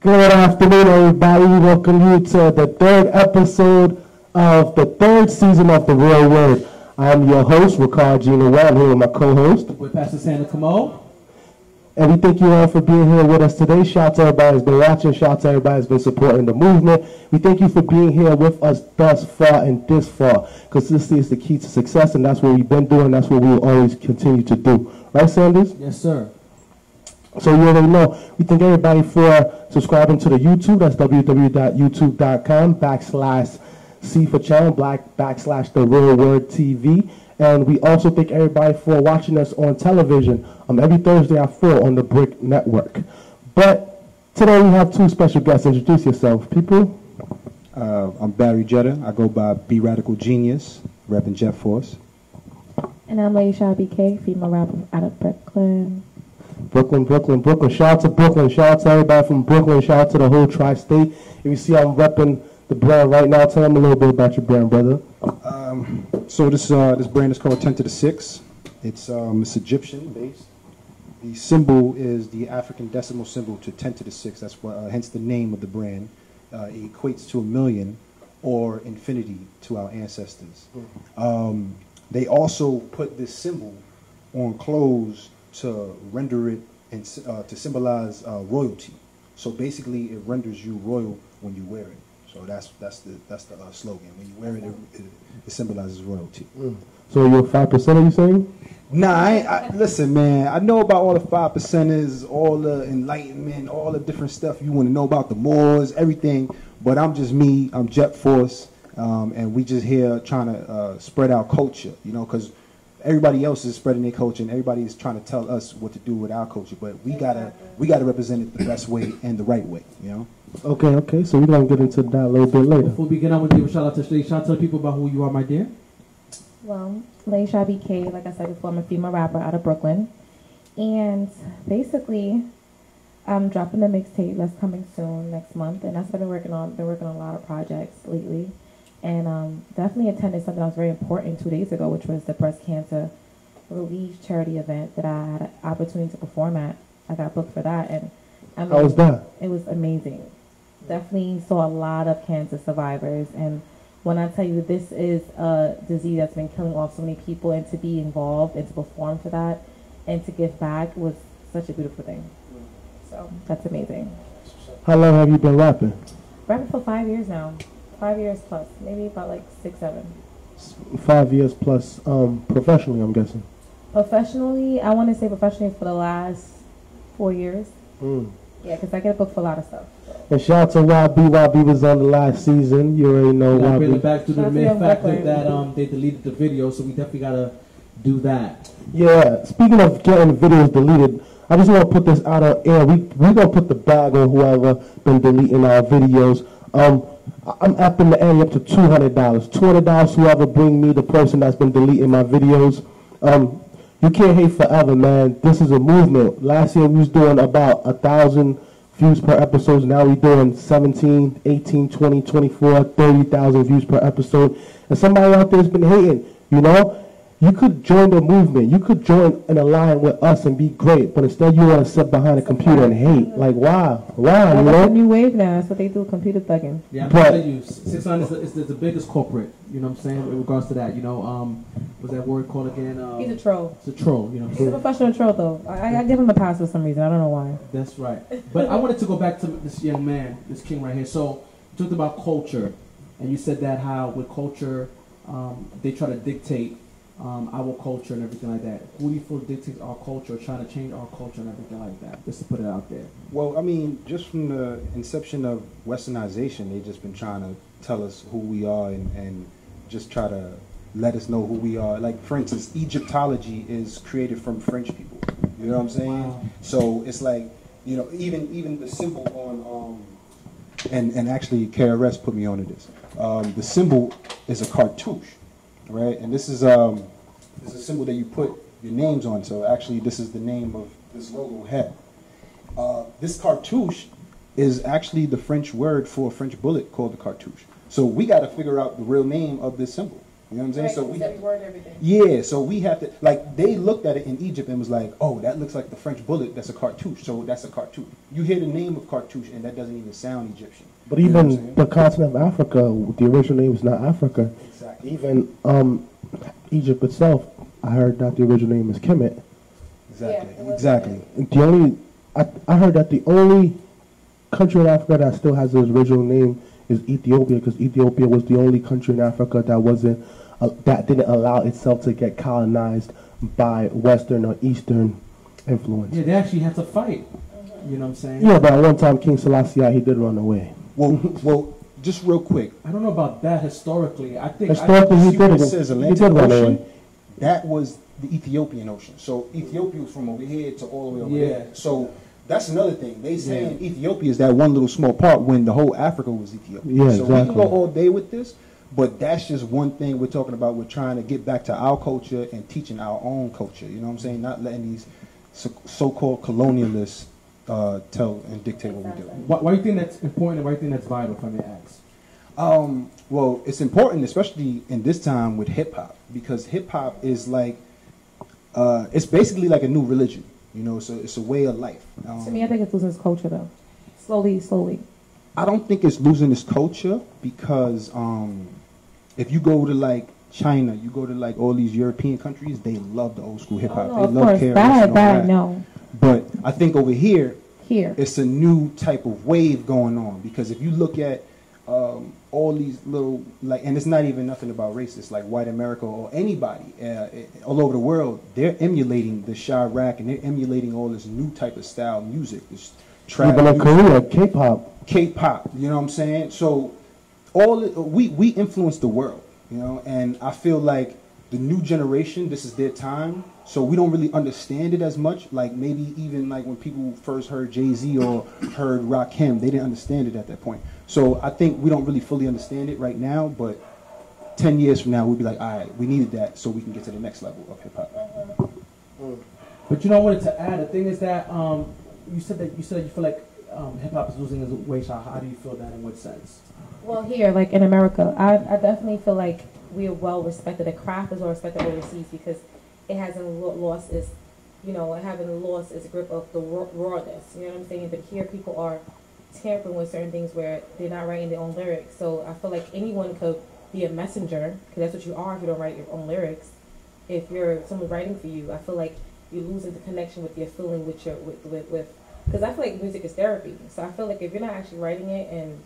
Good afternoon, everybody. Welcome you to the third episode of the third season of The Real Word. I'm your host, Rickard Jean-Noel. I'm here with my co-host. With Pastor Santa Cameau. And we thank you all for being here with us today. Shout out to everybody who's been watching. Shout out to everybody who's been supporting the movement. We thank you for being here with us thus far and this far. Consistency is the key to success, and that's what we've been doing. That's what we will always continue to do. Right, Sanders? Yes, sir. So you already know. We thank everybody for subscribing to the YouTube. That's www.youtube.com/C for channel, /The Real Word TV. And we also thank everybody for watching us on television every Thursday at 4 on the Brick Network. But today we have two special guests. Introduce yourself, people. I'm Barry Jetta. I go by B Radical Genius, repping Jet Force. And I'm LadySha BK, female rapper out of Brooklyn. Brooklyn. Shout out to Brooklyn. Shout out to everybody from Brooklyn. Shout out to the whole tri-state. If you see I'm repping the brand right now, tell them a little bit about your brand, brother. So this brand is called 10 to the 6. It's Egyptian based. The symbol is the African decimal symbol to 10 to the 6. That's what, hence the name of the brand. It equates to 1,000,000 or infinity to our ancestors. They also put this symbol on clothes to render it and to symbolize royalty. So basically, it renders you royal when you wear it. So that's the slogan. When you wear it, it symbolizes royalty. So you're 5%, are you saying? Nah, listen, man. I know about all the 5%ers, all the enlightenment, all the different stuff you want to know about the Moors, everything. But I'm just me. I'm Jet Force, and we just here trying to spread our culture. You know, because everybody else is spreading their culture, and everybody is trying to tell us what to do with our culture. But we gotta represent it the best way and the right way. You know. Okay. So we're gonna get into that a little bit later. Before we get on, with give a shout out to LadySha. Tell people about who you are, my dear. Well, LadySha BK, like I said before, I'm a female rapper out of Brooklyn. And basically, I'm dropping a mixtape that's coming soon, next month. And that's what I've been working on. Been working on a lot of projects lately. And definitely attended something that was very important 2 days ago, which was the breast cancer relief charity event that I had an opportunity to perform at. I got booked for that. And I mean, how was that? It was amazing. Definitely saw a lot of cancer survivors. And when I tell you this is a disease that's been killing off so many people, and to be involved and to perform for that and to give back was such a beautiful thing. So that's amazing. How long have you been rapping? Rapping for 5 years now. 5 years plus. Maybe about like 6, 7. 5 years plus professionally, I'm guessing. Professionally, I want to say professionally for the last 4 years. Yeah, because I get booked for a lot of stuff. So. And shout out to YB was on the last season. You already know YB. YB. Bring it back to the mere fact that they deleted the video, so we definitely gotta do that. Yeah. Speaking of getting videos deleted, I just want to put this out of air. We gonna put the bag on whoever been deleting our videos. I'm upping the ante up to $200. $200 whoever bring me the person that's been deleting my videos. You can't hate forever, man. This is a movement. Last year we was doing about 1,000 views per episode. Now we're doing 17, 18, 20, 24, 30,000 views per episode. And somebody out there has been hating, you know? You could join the movement. You could join in a line with us and be great, but instead you want to sit behind a computer and hate. Like, why? Why, you know? That's a new wave now. That's what they do, computer thugging. Yeah, I'm telling you, 600 is the biggest culprit, you know what I'm saying, in regards to that, you know, what's that word called again? He's a troll. It's a troll, you know what I'm saying? He's a professional troll, though. I give him a pass for some reason. I don't know why. That's right. But I wanted to go back to this young man, this king right here. So, you talked about culture, and you said that how with culture, they try to dictate our culture and everything like that. Who do you feel dictates our culture, trying to change our culture and everything like that? Just to put it out there. Well, I mean, just from the inception of Westernization, they've just been trying to tell us who we are and just try to let us know who we are. Like, for instance, Egyptology is created from French people. You know what I'm saying? Wow. So it's like, you know, even the symbol on and actually KRS put me onto this. The symbol is a cartouche, right? And this is a symbol that you put your names on. So actually, this is the name of this logo head. This cartouche is actually the French word for a French bullet called the cartouche. So we got to figure out the real name of this symbol. You know what I'm saying? Right, So we every word, everything. yeah, so we have to, like, they looked at it in Egypt and was like, oh, that looks like the French bullet, that's a cartouche, so that's a cartouche. You hear the name of cartouche and that doesn't even sound Egyptian. But You know what I'm even saying? the continent of Africa, the original name is not Africa. Exactly. Even Egypt itself, I heard that the original name is Kemet. Exactly. Yeah, Exactly. The only, I heard that the only country in Africa that still has its original name is Ethiopia, because Ethiopia was the only country in Africa that wasn't, that didn't allow itself to get colonized by Western or Eastern influence. Yeah, they actually had to fight. You know what I'm saying? Yeah, but at one time, King Selassie, he did run away. Well, just real quick. I don't know about that historically. I think Historically, he See what did it says he Atlantic did run Ocean? away. That was the Ethiopian Ocean. So Ethiopia was from over here to all the way over Yeah. there. So that's another thing. They saying Ethiopia is that one little small part when the whole Africa was Ethiopia. Yeah, so we can exactly. go all day with this, but that's just one thing we're talking about. We're trying to get back to our culture and teaching our own culture. You know what I'm saying? Not letting these so-called colonialists tell and dictate what we do. why do you think that's important and why do you think that's vital, if I may ask? Well, it's important, especially in this time with hip hop, because hip hop is like, it's basically like a new religion. You know, so it's a way of life. To me, I think it's losing its culture, though. Slowly. I don't think it's losing its culture because if you go to like China, you go to like all these European countries, they love the old school hip hop. Oh, no, They of love course. KRS That, and all that. no. But I think over here, It's a new type of wave going on, because if you look at all these little, like, and it's not even nothing about racists, like white America or anybody all over the world, they're emulating the Chirac and they're emulating all this new type of style music, this trap Even in music, Korea, K-pop. K-pop, you know what I'm saying? So we influence the world, you know, and I feel like the new generation, this is their time, so we don't really understand it as much. Like maybe even like when people first heard Jay-Z or heard Rakim, they didn't understand it at that point. So I think we don't really fully understand it right now, but 10 years from now, we'll be like, all right, we needed that so we can get to the next level of hip-hop. But you know, I wanted to add, the thing is that you said you feel like hip-hop is losing its way. So how do you feel that, in what sense? Well, here, like in America, I definitely feel like we are well respected. The craft is well respected overseas because it hasn't lost its, it haven't lost its grip of the rawness. You know what I'm saying? But here, people are tampering with certain things where they're not writing their own lyrics. So I feel like anyone could be a messenger, because that's what you are if you don't write your own lyrics. If you're someone writing for you, I feel like you're losing the connection with your feeling with because I feel like music is therapy. So I feel like if you're not actually writing it and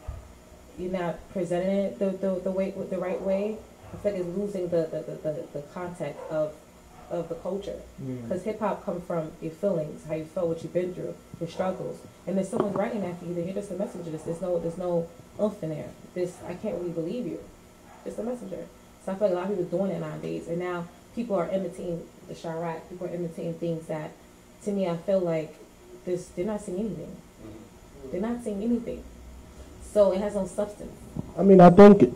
you're not presenting it the right way, I feel like it's losing the context of the culture. Because hip hop comes from your feelings, how you felt, what you've been through, your struggles. And if someone's writing that for you, then you're just a messenger. There's no oomph in there. I can't really believe you. Just a messenger. So I feel like a lot of people are doing it nowadays. And now people are imitating the Chirac. People are imitating things that, to me, I feel like they're not saying anything. They're not saying anything. So it has no substance. I mean, I think it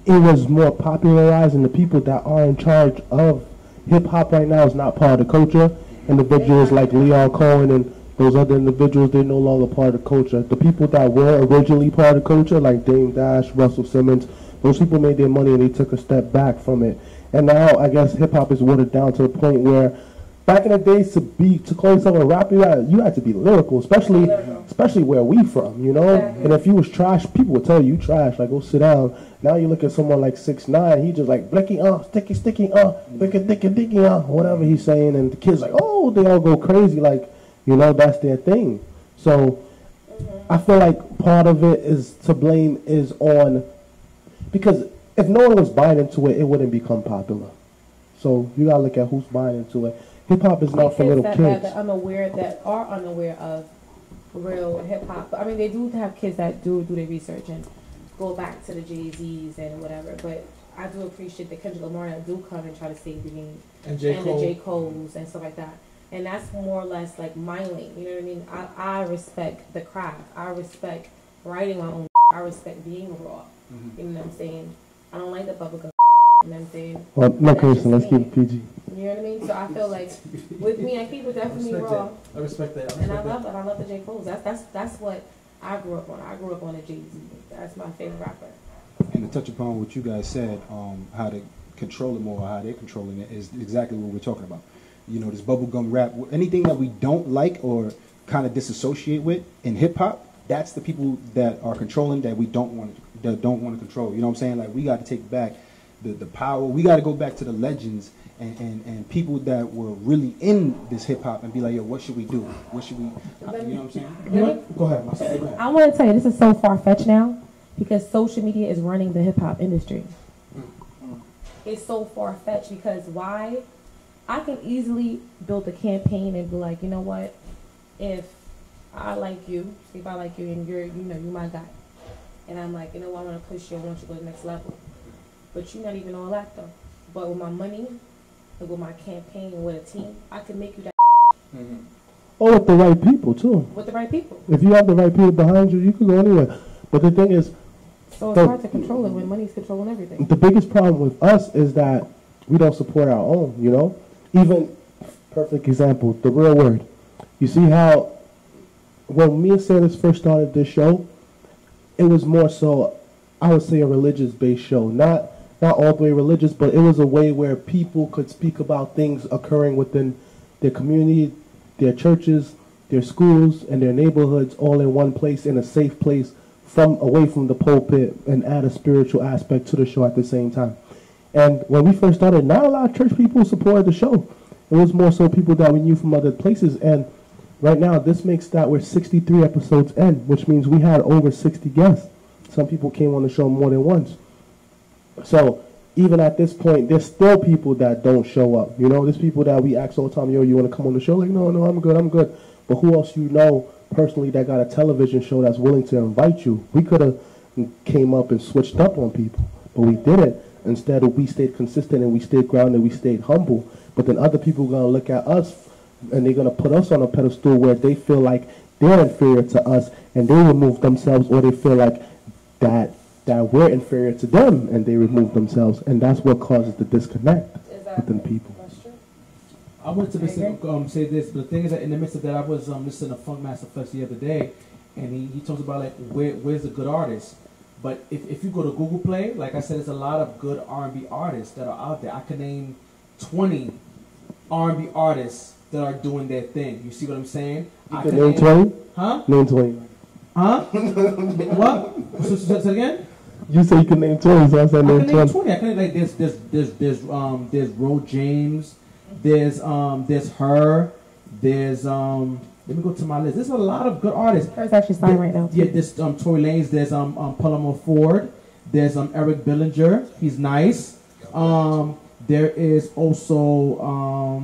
was more popularized, and the people that are in charge of hip-hop right now is not part of the culture. Individuals like Leon Cohen and those other individuals, they're no longer part of the culture. The people that were originally part of the culture, like Dame Dash, Russell Simmons, those people made their money and they took a step back from it. And now I guess hip-hop is watered down to the point where back in the days, to call yourself a rapper, you had to be lyrical, especially where we from, you know? And if you was trash, people would tell you trash, like, go sit down. Now you look at someone like 6ix9ine, he just like, blicky, sticky, blicky, dicky, whatever he's saying, and the kids like, oh, they all go crazy, like, you know, that's their thing. So I feel like part of it is to blame is on, because if no one was buying into it, it wouldn't become popular. So you gotta look at who's buying into it. Hip hop is not for little kids. That are unaware of real hip hop. I mean, they do have kids that do their research and go back to the Jay-Z's and whatever. But I do appreciate the Kendrick Lamar that do come and try to save the game, And the J. Cole's and stuff like that. And that's more or less like my lane. You know what I mean? I respect the craft. I respect writing my own. I respect being raw. You know what I'm saying? I don't like the bubblegum. You know what I'm saying? Well, no cursing, let's keep it PG. You know what I mean? So I feel like with me, I keep it definitely raw. I respect that. And I love it. I love the J. Cole's. That's what I grew up on. I grew up on the Jay-Z. That's my favorite rapper. And to touch upon what you guys said, how the control it more, or how they're controlling it, is exactly what we're talking about. You know, this bubblegum rap, anything that we don't like or kind of disassociate with in hip hop, that's the people that are controlling that we don't want to control. You know what I'm saying? Like, we got to take back the power. We got to go back to the legends and people that were really in this hip hop and be like, yo, what should we do? What should we? You know what I'm saying? Go ahead, Marcel. Go ahead. I want to tell you, this is so far-fetched now because social media is running the hip-hop industry. It's so far-fetched because why? I can easily build a campaign and be like, you know what? If I like you, if I like you and you're my guy. And I'm like, you know what, I want to push you, I want you to go to the next level. But you're not even all that though. But with my money, and with my campaign, and with a team, I can make you that. Or with the right people too. With the right people. If you have the right people behind you, you can go anywhere. But the thing is, so it's hard to control it when money's controlling everything. The biggest problem with us is that we don't support our own, you know? Even, perfect example, the real word. You see how, when me and Sanders first started this show, it was more so, I would say, a religious-based show. Not all the way religious, but it was a way where people could speak about things occurring within their community, their churches, their schools, and their neighborhoods, all in one place, in a safe place, away from the pulpit, and add a spiritual aspect to the show at the same time. And when we first started, not a lot of church people supported the show. It was more so people that we knew from other places. And right now, this makes that we're 63 episodes in, which means we had over 60 guests. Some people came on the show more than once. So even at this point, there's still people that don't show up. You know, there's people that we ask all the time, yo, you want to come on the show? Like, no, I'm good. But who else you know personally that got a television show that's willing to invite you? We could have came up and switched up on people, but we didn't. Instead, we stayed consistent and we stayed grounded, we stayed humble. But then other people are going to look at us and they're going to put us on a pedestal where they feel like they're inferior to us and they remove themselves, or they feel like that we're inferior to them and they remove themselves. And that's what causes the disconnect within people. I wanted to say this, but the thing is that in the midst of that, I was listening to Funk Master Flex the other day, and he talks about like where's a good artist. But if you go to Google Play, like I said, there's a lot of good R&B artists that are out there. I can name 20 R&B artists that are doing their thing. You see what I'm saying? You can name 20? Huh? Name 20. Huh? What? Say it again? You say you can name 20, so I said name 20. I can name like there's Ro James, there's her, there's let me go to my list. There's a lot of good artists. There's actually signed right now. Yeah, there's Tory Lanez, there's Paloma Ford, there's Eric Billinger, he's nice. There is also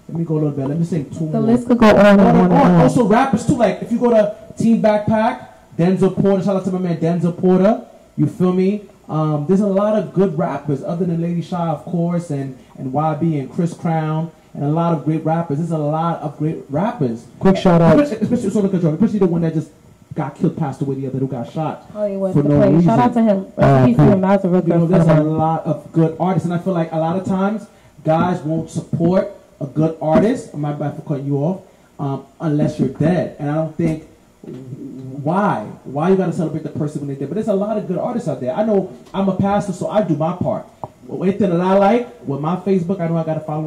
let me go a little bit. Let me sing two more. The list could go on and on and on. Also rappers too, like if you go to Team Backpack, Denzel Porter, shout out to my man Denzel Porter. You feel me? There's a lot of good rappers other than LadySha, of course, and YB and Chris Crown, and a lot of great rappers. There's a lot of great rappers. Quick shout out, especially the one that just got killed, passed away the other, who got shot for no reason. Shout out to him. That's a real good there's a lot of good artists, and I feel like a lot of times guys won't support a good artist. My bad for cutting you off, unless you're dead. And I don't think why you gotta celebrate the person when they're dead. But there's a lot of good artists out there. I know I'm a pastor, so I do my part. Anything that I like with my Facebook, I know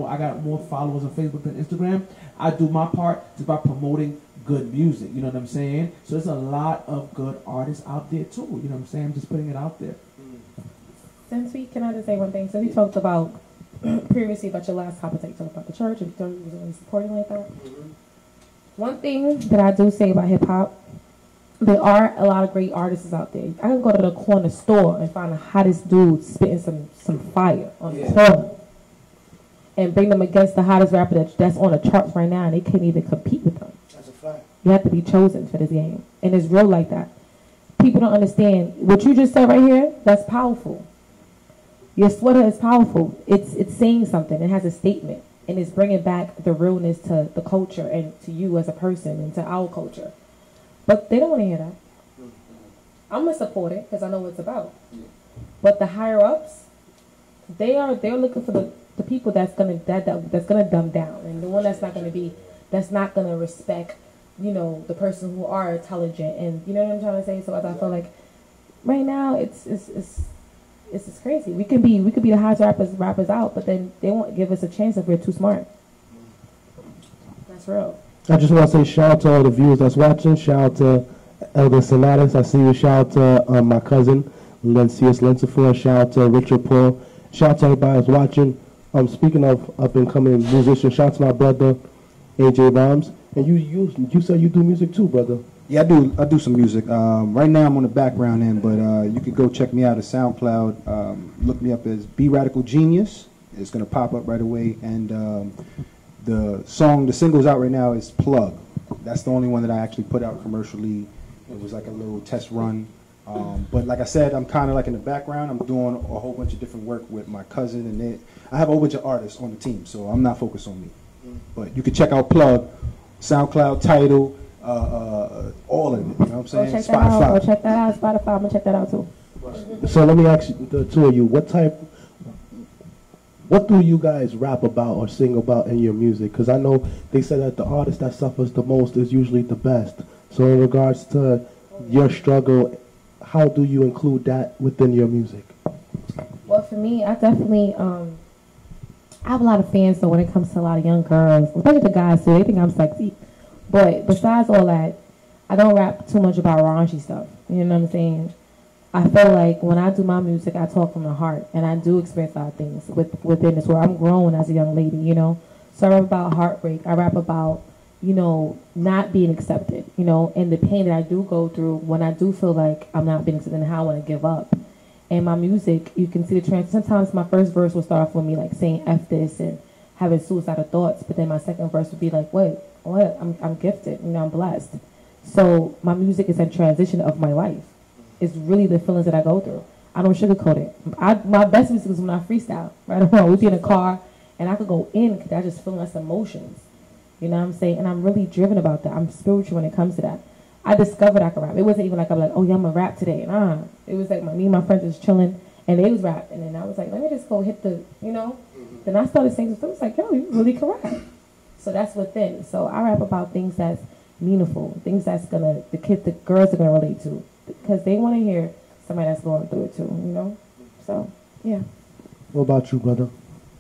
I got more followers on Facebook than Instagram. I do my part just by promoting good music. You know what I'm saying? So there's a lot of good artists out there too. You know what I'm saying? I'm just putting it out there. Can I just say one thing? Since we talked about previously about your last topic, you talked about the church and you wasn't really supporting like that. One thing that I do say about hip hop, there are a lot of great artists out there. I can go to the corner store and find the hottest dude spitting some fire on the corner and bring them against the hottest rapper that's on the charts right now, and they can't even compete with them. That's a fact. You have to be chosen for this game, and it's real like that. People don't understand what you just said right here. That's powerful. Your sweater is powerful. It's saying something. It has a statement, and it's bringing back the realness to the culture and to you as a person and to our culture. But they don't want to hear that. I'm gonna support it because I know what it's about. But the higher ups, they're looking for the people that's gonna dumb down, and the one that's not gonna respect, you know, the person who are intelligent, and you know what I'm trying to say. So I feel like right now it's it's just crazy. We could be the hottest rappers out, but then they won't give us a chance if we're too smart. That's real. I just want to say shout out to all the viewers that's watching. Shout out to Elder Sonatus. I see you. Shout out to my cousin, Lencius Lensifor. Shout out to Richard Paul. Shout out to everybody that's watching. Speaking of up and coming musicians, shout out to my brother, AJ Rhymes. And you said you do music too, brother. Yeah, I do some music. Right now I'm on the background end, but you could go check me out at SoundCloud. Look me up as Be Radical Genius. It's gonna pop up right away. And the single's out right now is Plug. That's the only one that I actually put out commercially. It was like a little test run. But like I said, I'm kind of like in the background. I'm doing a whole bunch of different work with my cousin, and I have a whole bunch of artists on the team, so I'm not focused on me. But you can check out Plug, SoundCloud, Tidal, all of it. You know what I'm saying? Check that out. Check that out. Spotify. I'm gonna check that out too. So let me ask you, the two of you, what do you guys rap about or sing about in your music? Because I know they say that the artist that suffers the most is usually the best. So in regards to your struggle, how do you include that within your music? Well, for me, I definitely, I have a lot of fans, so when it comes to a lot of young girls, especially the guys too, they think I'm sexy. But besides all that, I don't rap too much about raunchy stuff. You know what I'm saying? I feel like when I do my music, I talk from the heart, and I do experience a lot of things within this world. I'm growing as a young lady, you know? So I rap about heartbreak. I rap about, you know, not being accepted, you know, and the pain that I do go through when I do feel like I'm not being accepted and how I want to give up. And my music, you can see the trend. Sometimes my first verse will start off with me like saying F this and having suicidal thoughts, but then my second verse would be like, what? I'm gifted, you know, I'm blessed. So my music is a transition of my life. It's really the feelings that I go through. I don't sugarcoat it. My best music is when I freestyle, right or wrong. We'd be in a car and I could go in because I just feel less emotions. You know what I'm saying? And I'm really driven about that. I'm spiritual when it comes to that. I discovered I could rap. It wasn't even like I'm like, oh yeah, I'm gonna rap today. Nah. It was like me and my friends was chilling and they was rapping, and then I was like, let me just go hit the, you know. Then I started singing some. I was like, yo, you really can rap. So that's within. So I rap about things that's meaningful, things that's gonna the girls are gonna relate to, because they want to hear somebody that's going through it too, you know. So yeah. What about you, brother?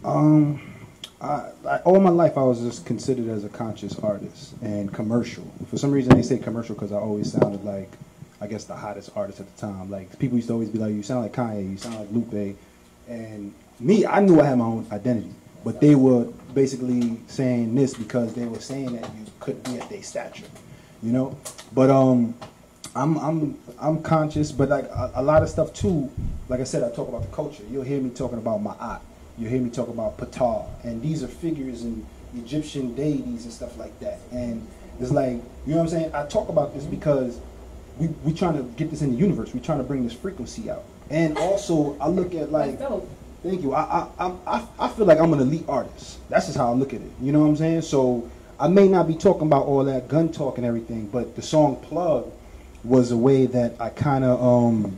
All my life I was just considered as a conscious artist and commercial. For some reason they say commercial because I always sounded like, I guess, the hottest artist at the time. Like people used to always be like, you sound like Kanye, you sound like Lupe. And me, I knew I had my own identity, but they were basically saying this because they were saying that you couldn't be at their stature, you know. But I'm conscious, but like a lot of stuff too. Like I said, I talk about the culture. You'll hear me talking about Ma'at. You'll hear me talk about Ptah, and these are figures in Egyptian deities and stuff like that. And it's like, you know what I'm saying? I talk about this because we trying to get this in the universe. We trying to bring this frequency out. And also, I look at like, thank you. I feel like I'm an elite artist. That's just how I look at it. You know what I'm saying? So I may not be talking about all that gun talk and everything, but the song Plug was a way that I kind of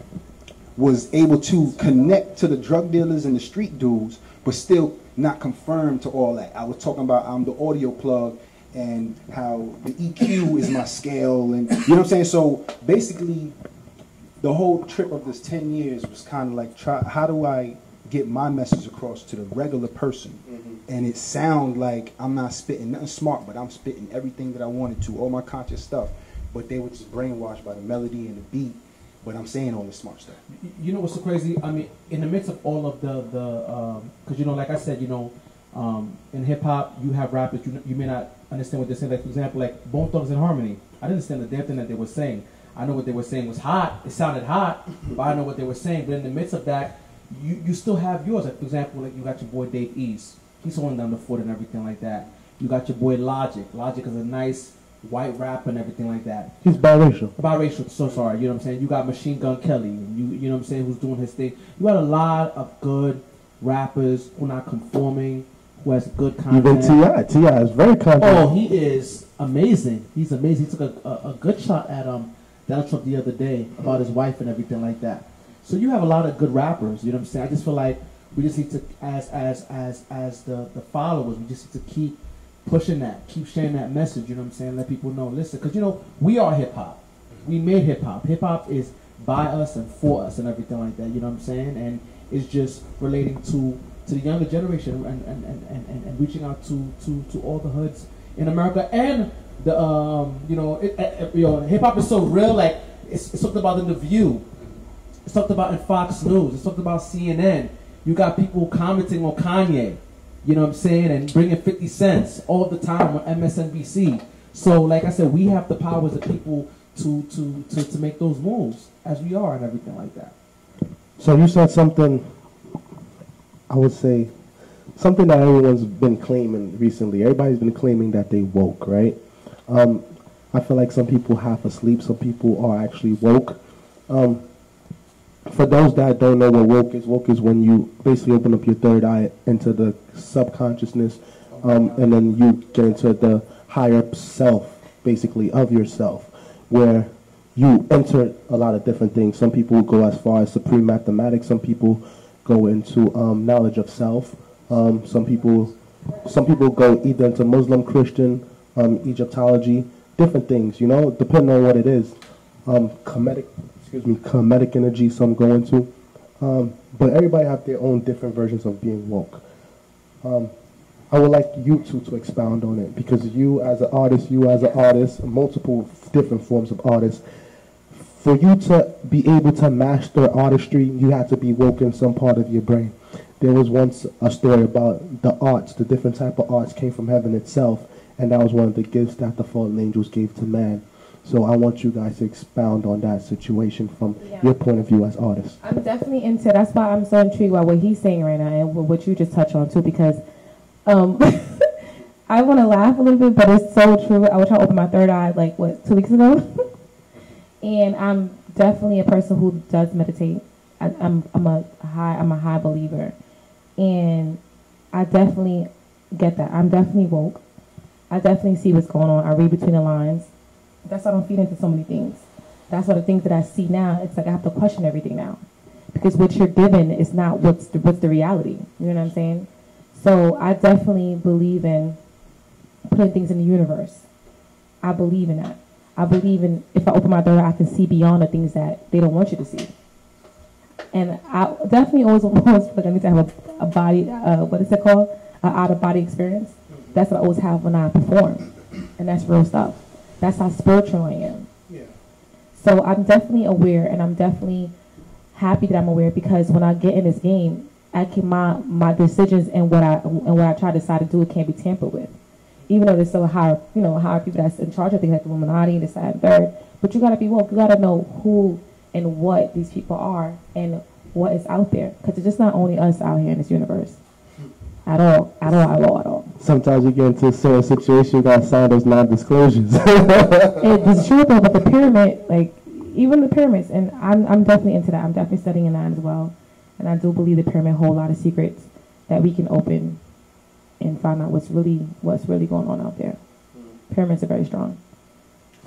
was able to connect to the drug dealers and the street dudes, but still not conform to all that. I was talking about I'm the audio plug and how the EQ is my scale, and you know what I'm saying? So basically, the whole trip of this 10 years was kind of like, how do I get my message across to the regular person? And it sounds like I'm not spitting nothing smart, but I'm spitting everything that I wanted to, all my conscious stuff. But they were just brainwashed by the melody and the beat. But I'm saying all this smart stuff. You know what's so crazy? I mean, in the midst of all of the because you know, like I said, you know, in hip hop, you have rappers. You may not understand what they're saying. Like for example, like Bone Thugs and Harmony. I didn't understand the damn thing that they were saying. I know what they were saying was hot. It sounded hot, but I know what they were saying. But in the midst of that, you still have yours. Like for example, like you got your boy Dave East. He's holding down the fort and everything like that. You got your boy Logic. Logic is a nice white rapper and everything like that. He's biracial. Biracial, so sorry, you know what I'm saying? You got Machine Gun Kelly, you know what I'm saying, who's doing his thing. You got a lot of good rappers who are not conforming, who has good content. Even T.I. is very confident. Oh, he is amazing. He's amazing. He took a good shot at Donald Trump the other day about his wife and everything like that. So you have a lot of good rappers, you know what I'm saying? I just feel like we just need to, as the followers, we just need to keep pushing that, keep sharing that message, you know what I'm saying? Let people know, listen, because you know, we are hip hop. We made hip hop. Hip hop is by us and for us and everything like that, you know what I'm saying? And is just relating to the younger generation and reaching out to all the hoods in America. And the hip hop is so real. Like it's talked about in The View. It's talked about in Fox News. It's talked about CNN. You got people commenting on Kanye. You know what I'm saying? And bringing 50 cents all the time on MSNBC. So, like I said, we have the power as a people to make those moves as we are and everything like that. So you said something, I would say, something that everyone's been claiming recently. Everybody's been claiming that they woke, right? I feel like some people half asleep, some people are actually woke. For those that don't know what woke is when you basically open up your third eye into the subconsciousness, and then you get into the higher self, basically, of yourself, where you enter a lot of different things. Some people go as far as supreme mathematics. Some people go into knowledge of self. Some people go either into Muslim, Christian, Egyptology, different things, depending on what it is. Comedic energy, some go into. But everybody have their own different versions of being woke. I would like you two to expound on it, because you as an artist, multiple different forms of artists, for you to be able to master artistry, you have to be woke in some part of your brain. There was once a story about the arts, the different type of arts came from heaven itself, and that was one of the gifts that the fallen angels gave to man. So I want you guys to expound on that situation from your point of view as artists. I'm definitely into, that's why I'm so intrigued by what he's saying right now and what you just touched on too, because I want to laugh a little bit, but it's so true. I was trying to open my third eye, 2 weeks ago? And I'm definitely a person who does meditate. I'm a high believer. And I definitely get that. I'm definitely woke. I definitely see what's going on. I read between the lines. That's why I don't feed into so many things. That's why the things that I see now, it's like I have to question everything now. Because what you're given is not what's the reality. You know what I'm saying? So I definitely believe in putting things in the universe. I believe in that. I believe in, if I open my door, I can see beyond the things that they don't want you to see. And I definitely always feel like I need to have a body, what is it called? An out-of-body experience. That's what I always have when I perform. And that's real stuff. That's how spiritual I am. Yeah. So I'm definitely aware, and I'm definitely happy that I'm aware, because when I get in this game, I can my decisions and what I try to decide to do, it can't be tampered with. Even though there's still higher people that's in charge of things like the Illuminati, this, that, and third. But you gotta be woke. You gotta know who and what these people are and what is out there, because it's just not only us out here in this universe. At all. Sometimes you get into certain situations, you gotta sign those non-disclosures. It's true though, but the pyramid, even the pyramids, and I'm definitely into that. I'm definitely studying that as well. And I do believe the pyramid hold a lot of secrets that we can open and find out what's really going on out there. Pyramids are very strong.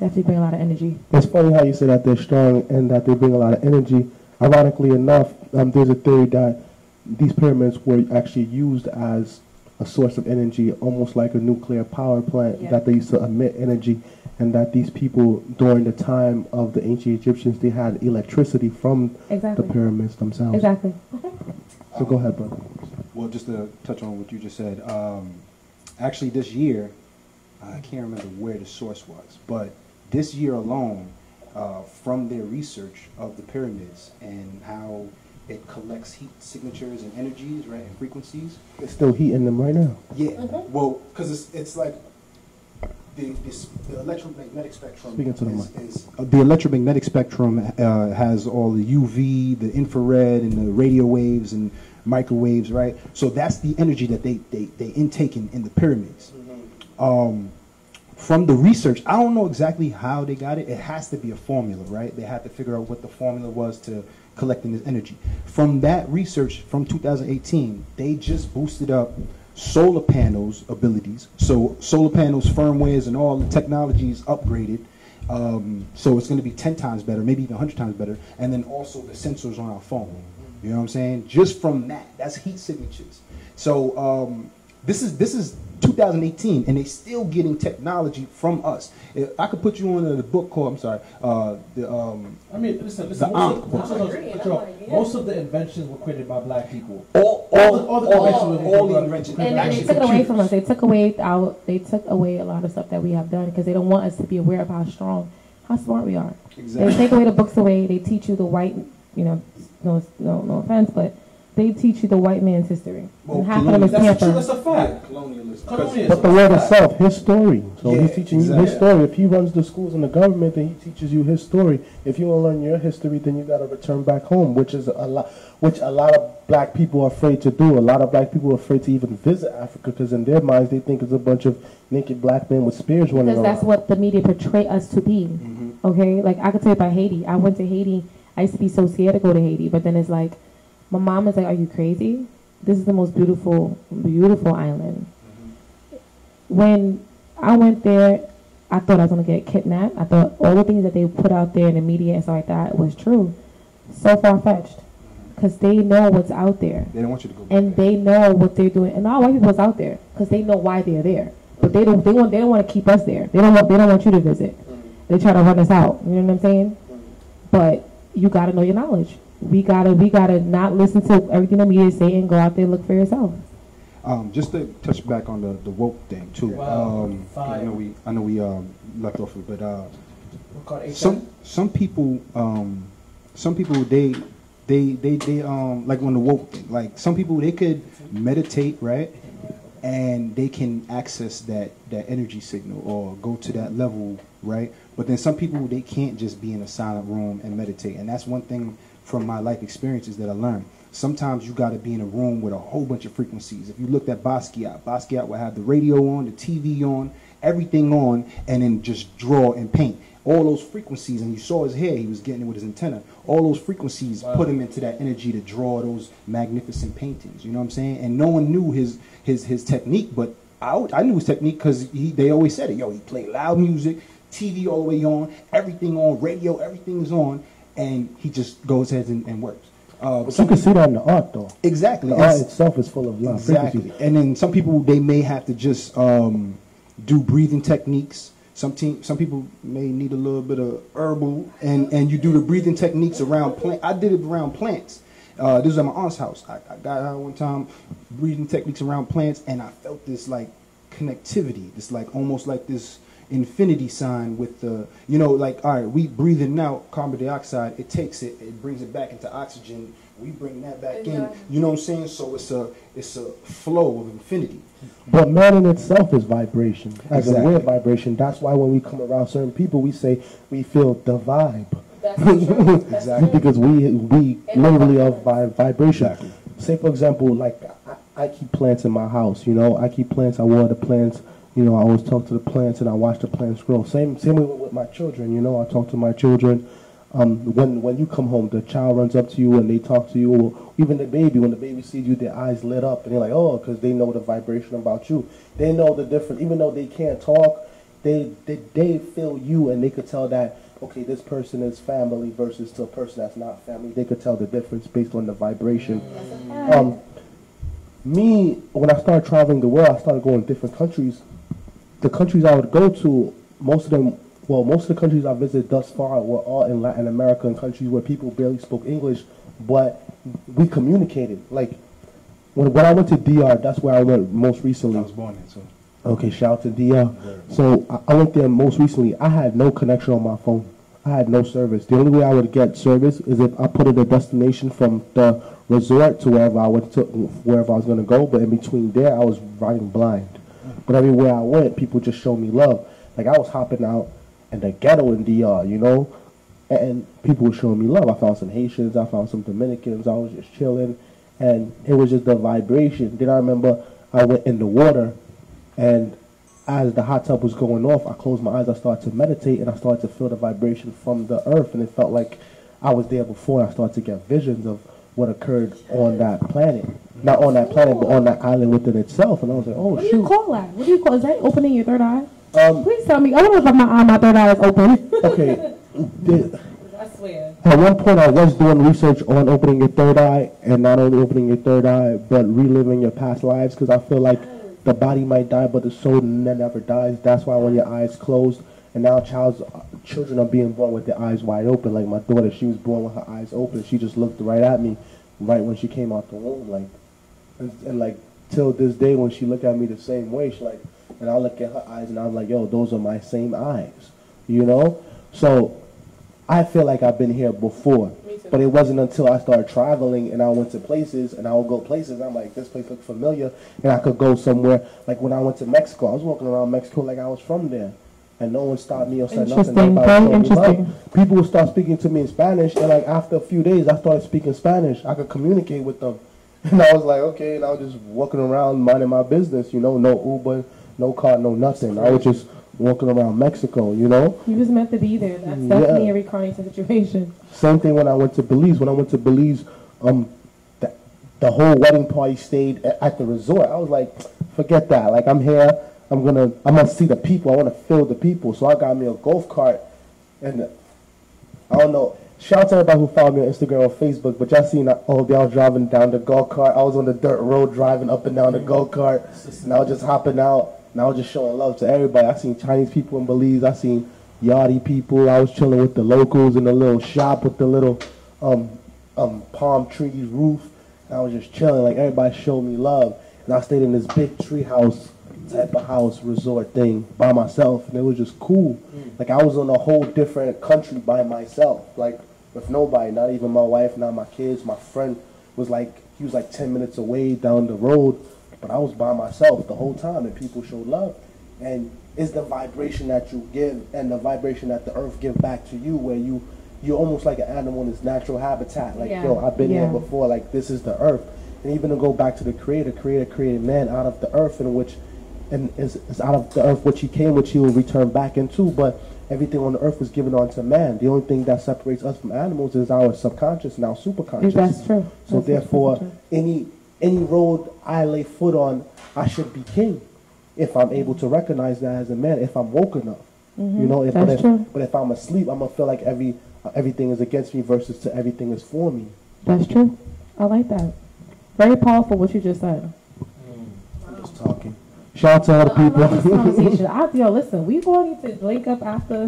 Definitely bring a lot of energy. It's funny how you say that they're strong and that they bring a lot of energy. Ironically enough, there's a theory that these pyramids were actually used as a source of energy, almost like a nuclear power plant, that they used to emit energy, and that these people, during the time of the ancient Egyptians, they had electricity from the pyramids themselves. Exactly. So go ahead, brother. Well, just to touch on what you just said, actually this year, I can't remember where the source was, but this year alone, from their research of the pyramids and how it collects heat signatures and energies, right, and frequencies. It's still heat in them right now. Yeah, well, because it's like the electromagnetic spectrum. Speaking to the mic. The electromagnetic spectrum has all the UV, the infrared, and the radio waves and microwaves, right? So that's the energy that they intake in the pyramids. From the research, I don't know exactly how they got it. It has to be a formula, right? They had to figure out what the formula was to collecting this energy. From that research from 2018, they just boosted up solar panels abilities. So solar panels, firmwares, and all the technologies upgraded. So it's going to be 10 times better, maybe even 100 times better. And then also the sensors on our phone. You know what I'm saying? Just from that, that's heat signatures. So This is 2018, and they still getting technology from us. I could put you on the book called, I'm sorry, I mean, listen, the Ankh book. Most of the inventions were created by black people. All the inventions. And they took it away from us. They took away a lot of stuff that we have done because they don't want us to be aware of how smart we are. Exactly. They take away the books away. They teach you the white, no offense, but they teach you the white man's history. Well, and half of them is tamper. That's a fact. Colonialism. But the word itself, his story. So he's teaching you his exactly. story. If he runs the schools and the government, then he teaches you his story. If you want to learn your history, then you got to return back home, which is a lot of black people are afraid to do. A lot of black people are afraid to even visit Africa because in their minds they think it's a bunch of naked black men with spears running around. Because that's what the media portray us to be. Okay, like I could tell you about Haiti. I went to Haiti. I used to be so scared to go to Haiti, but then it's like, my mom is like, "Are you crazy? This is the most beautiful, beautiful island." When I went there, I thought I was gonna get kidnapped. I thought all the things that they put out there in the media and stuff like that was true. So far-fetched, because they know what's out there. They don't want you to go. And they know what they're doing. And all white people's out there because they know why they're there. But they don't want to keep us there. They don't want you to visit. They try to run us out. You know what I'm saying? But you gotta know your knowledge. We gotta not listen to everything the media say and go out there and look for yourself. Just to touch back on the woke thing too. Wow. I know we left off of it, but some people they like on the woke thing. Like some people they could meditate, right? And they can access that energy signal or go to that level, right? But then some people, they can't just be in a silent room and meditate. And that's one thing from my life experiences that I learned. Sometimes you got to be in a room with a whole bunch of frequencies. If you looked at Basquiat will have the radio on, the TV on, everything on, and then just draw and paint. All those frequencies, and you saw his hair, he was getting it with his antenna. All those frequencies put him into that energy to draw those magnificent paintings. You know what I'm saying? And no one knew his technique, but I knew his technique because they always said it. Yo, he played loud music, TV all the way on, everything on, radio, everything is on, and he just goes ahead and works. But you can see that in the art, though. Exactly. The art itself is full of love. Exactly. And then some people, they may have to just do breathing techniques. Some people may need a little bit of herbal, and you do the breathing techniques around plants. I did it around plants. This was at my aunt's house. I got out one time, breathing techniques around plants, and I felt this like connectivity, this like almost like this infinity sign with the, like, all right, we breathing out carbon dioxide, it takes it, it brings it back into oxygen, we bring that back in, you know what I'm saying? So it's a flow of infinity. But man in itself is vibration. As a weird vibration. That's why when we come around certain people, we say we feel the vibe. That's true. Exactly. Because we literally are vibration. Exactly. Say for example, like I keep plants in my house. I keep plants. I water the plants. I always talk to the plants and I watch the plants grow. Same way with my children. I talk to my children. When you come home, the child runs up to you and they talk to you, or even the baby, when the baby sees you, their eyes lit up and they're like, oh, because they know the vibration about you. They know the difference. Even though they can't talk, they feel you and they could tell that, okay, this person is family versus to a person that's not family. They could tell the difference based on the vibration. Me, when I started traveling the world, I started going to different countries. The countries I would go to, most of the countries I visited thus far were all in Latin America and countries where people barely spoke English, but we communicated. Like, when I went to DR, that's where I went most recently. I was born there, so. Okay, shout out to DR. So I went there most recently. I had no connection on my phone. I had no service. The only way I would get service is if I put in a destination from the resort to wherever I was going to go, but in between there, I was riding blind. But everywhere I went, people just showed me love. Like, I was hopping out in the ghetto in DR, and people were showing me love. I found some Haitians, I found some Dominicans, I was just chilling, and it was just the vibration. Then I remember I went in the water, and as the hot tub was going off, I closed my eyes, I started to meditate, and I started to feel the vibration from the earth, and it felt like I was there before, and I started to get visions of what occurred on that planet. Not on that planet, but on that island within itself. And I was like, oh, shoot. What do you call that? What do you call? Is that opening your third eye? Please tell me. I wonder if my third eye is open. Okay. I swear. At one point, I was doing research on opening your third eye, and not only opening your third eye, but reliving your past lives, because I feel like the body might die, but the soul never dies. That's why when your eyes closed, and now children are being born with their eyes wide open. Like my daughter, she was born with her eyes open. She just looked right at me, right when she came out the womb, like, and like till this day when she look at me the same way, she like, and I look at her eyes and I'm like, yo, those are my same eyes, you know. So I feel like I've been here before, but it wasn't until I started traveling and I went to places and I would go places. I'm like, this place looks familiar, and I could go somewhere. Like when I went to Mexico, I was walking around Mexico like I was from there. And no one stopped me or said nothing. Very interesting. People would start speaking to me in Spanish, and like after a few days, I started speaking Spanish. I could communicate with them, and I was like, okay. And I was just walking around minding my business, you know, no Uber, no car, no nothing. I was just walking around Mexico, you know. You was meant to be there. That's definitely a reincarnated situation. Same thing when I went to Belize. When I went to Belize, the whole wedding party stayed at the resort. I was like, forget that. Like I'm here. I'm gonna see the people. I want to feel the people. So I got me a golf cart, and I don't know. Shout out to everybody who followed me on Instagram or Facebook. But y'all seen all y'all driving down the golf cart. I was on the dirt road driving up and down the golf cart, and I was just hopping out, and I was just showing love to everybody. I seen Chinese people in Belize. I seen Yachty people. I was chilling with the locals in the little shop with the little palm trees roof. And I was just chilling. Like everybody showed me love, and I stayed in this big tree house type of house resort thing by myself, and it was just cool. Like I was in a whole different country by myself, like with nobody, not even my wife, not my kids. My friend was like, he was like 10 minutes away down the road, but I was by myself the whole time, and people showed love. And it's the vibration that you give and the vibration that the earth give back to you, where you're almost like an animal in its natural habitat. Like, yo, I've been here before, like this is the earth. And even to go back to the creator created man out of the earth, in which and it's out of the earth which he came, which he will return back into. But everything on the earth was given onto man. The only thing that separates us from animals is our subconscious and our superconscious. That's true. So therefore, any road I lay foot on, I should be king, if I'm able to recognize that as a man, if I'm woke enough. You know, but if I'm asleep, I'm gonna feel like everything is against me versus to everything is for me. That's true. I like that. Very powerful what you just said. I'm just talking. Shout out to all the people. I love this conversation. Yo, listen, we going to link up after.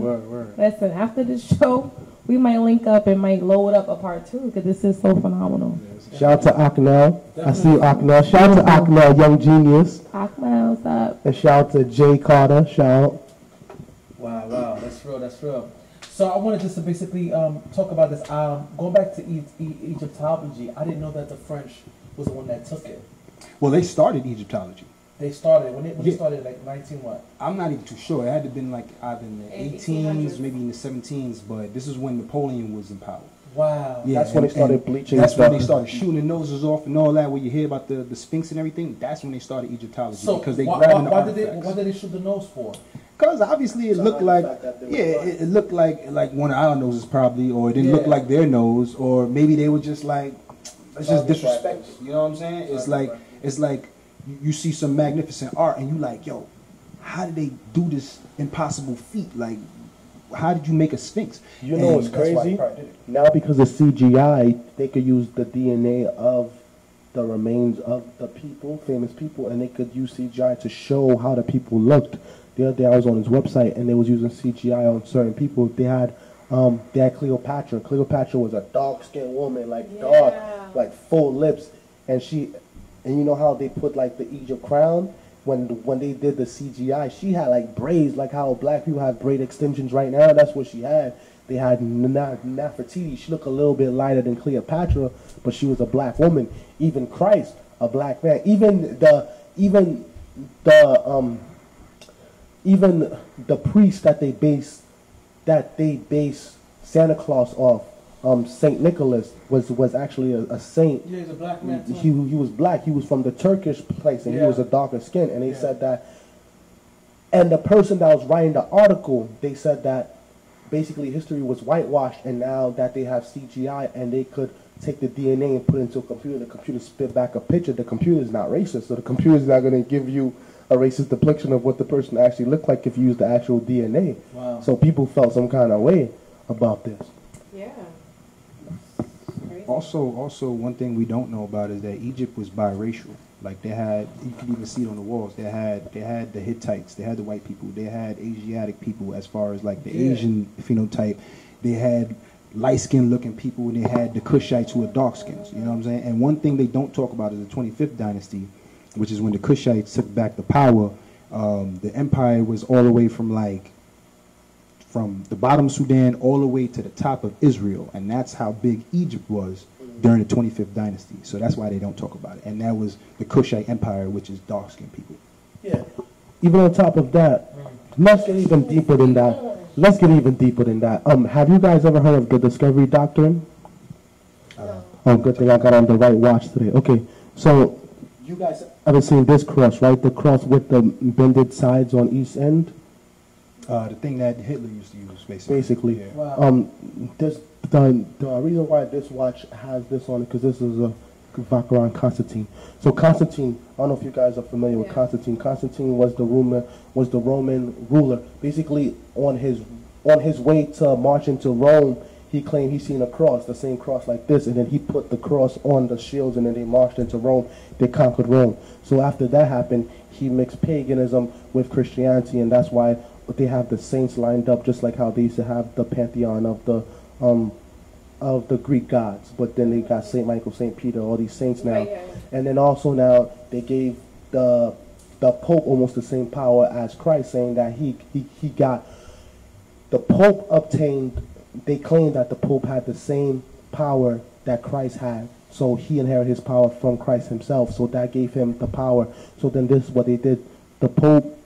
Listen, after this show, we might link up and might load up a part 2 because this is so phenomenal. Shout out to Aknel. I see you, Aknel. Shout out to Aknel, young genius. Aknel, what's up? And shout out to Jay Carter. Shout out. Wow, that's real. So I wanted just to basically talk about this. Going back to Egyptology, I didn't know that the French was the one that took it. Well, they started Egyptology. They started when they started like 19 what? I'm not even too sure. It had to have been like either in the 1800s, maybe in the 17s. But this is when Napoleon was in power. Wow. Yeah, that's when they started bleaching. That's when they started shooting the noses off and all that. Where you hear about the Sphinx and everything. That's when they started Egyptology. So because they why did they shoot the nose for? Because obviously it looked like, it looked like one of our noses probably, or it didn't look like their nose, or maybe they were just like, it's just disrespectful. You know what I'm saying? It's like you see some magnificent art and you like, yo, how did they do this impossible feat? Like, how did you make a Sphinx? You know what's crazy? Now because of CGI, they could use the DNA of the remains of the people, famous people, and they could use CGI to show how the people looked. The other day I was on his website and they was using CGI on certain people. They had Cleopatra. Cleopatra was a dark-skinned woman, like dark, like full lips, and you know how they put like the Egypt crown when they did the CGI, she had like braids, like how black people have braid extensions right now. That's what she had. They had Nefertiti. She looked a little bit lighter than Cleopatra, but she was a black woman. Even Christ, a black man. Even the priest that they base Santa Claus off, Saint Nicholas was actually a saint. Yeah, he's a black man too. He was black. He was from the Turkish place, and he was a darker skin. And they said that. And the person that was writing the article, they said that basically history was whitewashed, and now that they have CGI and they could take the DNA and put it into a computer, the computer spit back a picture. The computer is not racist, so the computer is not going to give you a racist depiction of what the person actually looked like if you use the actual DNA. Wow. So people felt some kind of way about this. Yeah. Also, one thing we don't know about is that Egypt was biracial. Like they had, you can even see it on the walls. They had the Hittites, they had the white people, they had Asiatic people as far as like the Asian phenotype. They had light-skinned looking people, and they had the Kushites who were dark skins. You know what I'm saying? And one thing they don't talk about is the 25th dynasty, which is when the Kushites took back the power. The empire was all the way from the bottom of Sudan all the way to the top of Israel, and that's how big Egypt was during the 25th dynasty. So that's why they don't talk about it. And that was the Kushite Empire, which is dark-skinned people. Yeah. Even on top of that, let's get even deeper than that. Have you guys ever heard of the Discovery Doctrine? Oh, good thing I got on the right watch today. Okay, so you guys ever seen this cross, right? The cross with the bended sides on each end? The thing that Hitler used to use, basically. Yeah. Wow. The reason why this watch has this on it, because this is a Vacheron Constantine. So Constantine, I don't know if you guys are familiar with Constantine. Constantine was the Roman ruler. Basically, on his way to march into Rome, he claimed he seen a cross, the same cross like this, and then he put the cross on the shields, and then they marched into Rome. They conquered Rome. So after that happened, he mixed paganism with Christianity, and that's why they have the saints lined up, just like how they used to have the pantheon of the Greek gods. But then they got Saint Michael, Saint Peter, all these saints now, and then also now they gave the Pope almost the same power as Christ, saying that he got the Pope obtained. They claimed that the Pope had the same power that Christ had. So he inherited his power from Christ himself. So that gave him the power. So then this is what they did. The Pope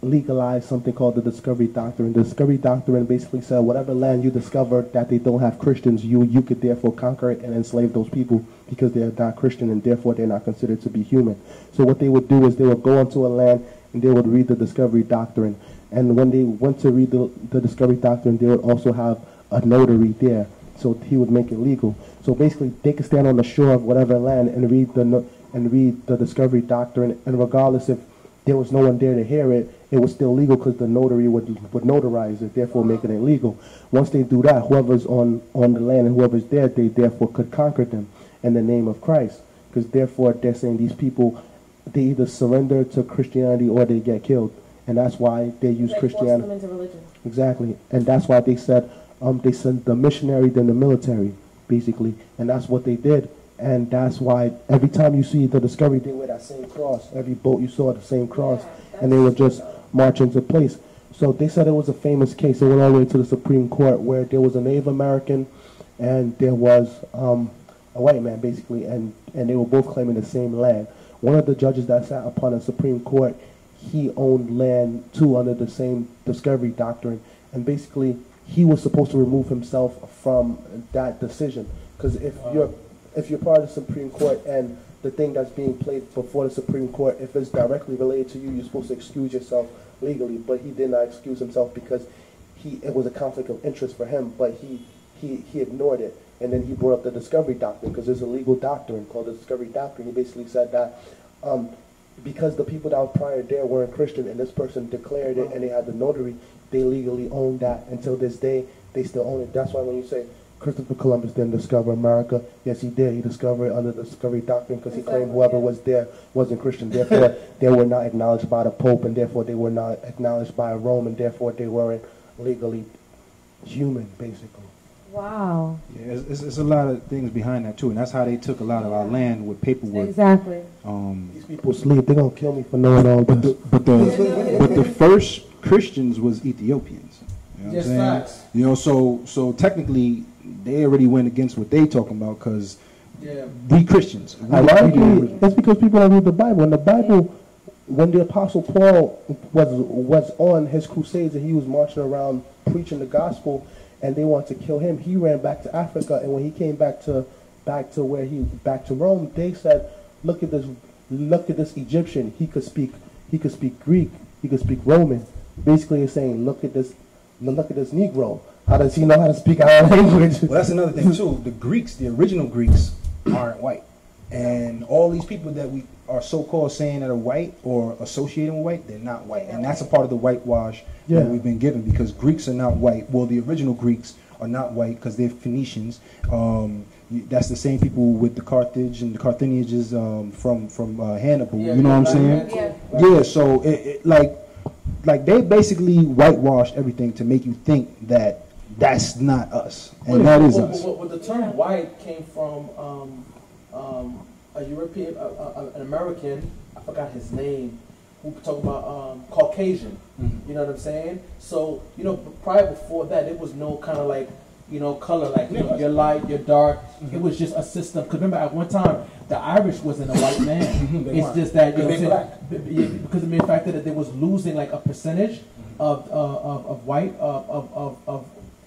legalized something called the Discovery Doctrine. The Discovery Doctrine basically said whatever land you discover that they don't have Christians, you could therefore conquer it and enslave those people because they're not Christian and therefore they're not considered to be human. So what they would do is they would go onto a land and they would read the Discovery Doctrine. And when they went to read the Discovery Doctrine, they would also have a notary there. So he would make it legal. So basically, they could stand on the shore of whatever land and read the Discovery Doctrine, and regardless if there was no one there to hear it, it was still legal because the notary would notarize it, therefore making it legal. Once they do that, whoever's on the land and whoever's there, they therefore could conquer them in the name of Christ. Because therefore, they're saying these people, they either surrender to Christianity or they get killed. And that's why they use Christianity. Force them into religion. Exactly. And that's why they said they sent the missionary then the military, basically. And that's what they did. And that's why every time you see the Discovery, they wear that same cross. Every boat you saw the same cross. And they would just march into place. So they said it was a famous case. It went all the way to the Supreme Court where there was a Native American and there was a white man, basically. And they were both claiming the same land. One of the judges that sat upon the Supreme Court, he owned land too under the same Discovery Doctrine, and basically he was supposed to remove himself from that decision. Because if you're part of the Supreme Court and the thing that's being played before the Supreme Court, if it's directly related to you, you're supposed to excuse yourself legally. But he did not excuse himself because it was a conflict of interest for him. But he ignored it, and then he brought up the Discovery Doctrine because there's a legal doctrine called the Discovery Doctrine. He basically said that. Because the people that were prior there weren't Christian and this person declared it and they had the notary, they legally owned that. Until this day, they still own it. That's why when you say Christopher Columbus didn't discover America, yes, he did. He discovered it under the Discovery Doctrine because he claimed whoever was there wasn't Christian. Therefore, they were not acknowledged by the Pope, and therefore they were not acknowledged by Rome, and therefore they weren't legally human, basically. Wow. Yeah, it's a lot of things behind that too, and that's how they took a lot of our land with paperwork. Exactly. These people sleep. They're gonna kill me for knowing all this. But the first Christians was Ethiopians. You know what I'm saying? Facts. You know, so technically they already went against what they talking about because we Christians. Ironically, that's because people don't read the Bible. In the Bible, when the Apostle Paul was on his crusades and he was marching around preaching the gospel, and they wanted to kill him, he ran back to Africa. And when he came back to Rome, they said, look at this Egyptian. He could speak Greek. He could speak Roman. Basically, it's saying, look at this Negro. How does he know how to speak our language? Well, that's another thing too. The Greeks, the original Greeks, aren't white, and all these people that we are so-called saying that are white or associating with white, they're not white, and that's a part of the whitewash that we've been given, because Greeks are not white. Well, the original Greeks are not white because they're Phoenicians. That's the same people with the Carthage and the Carthaginians from Hannibal. Yeah, you know what I'm saying? Yeah. So like they basically whitewashed everything to make you think that that's not us, and that is us. Well, the term white came from a European, an American, I forgot his name, who talked about Caucasian. You know what I'm saying? So, you know, prior before that, there was no kind of like, you know, color, like, you know, you're light, you're dark. It was just a system. Because remember, at one time, the Irish wasn't a white man. It's just that, you know, because of the mere fact that they was losing like a percentage of white, of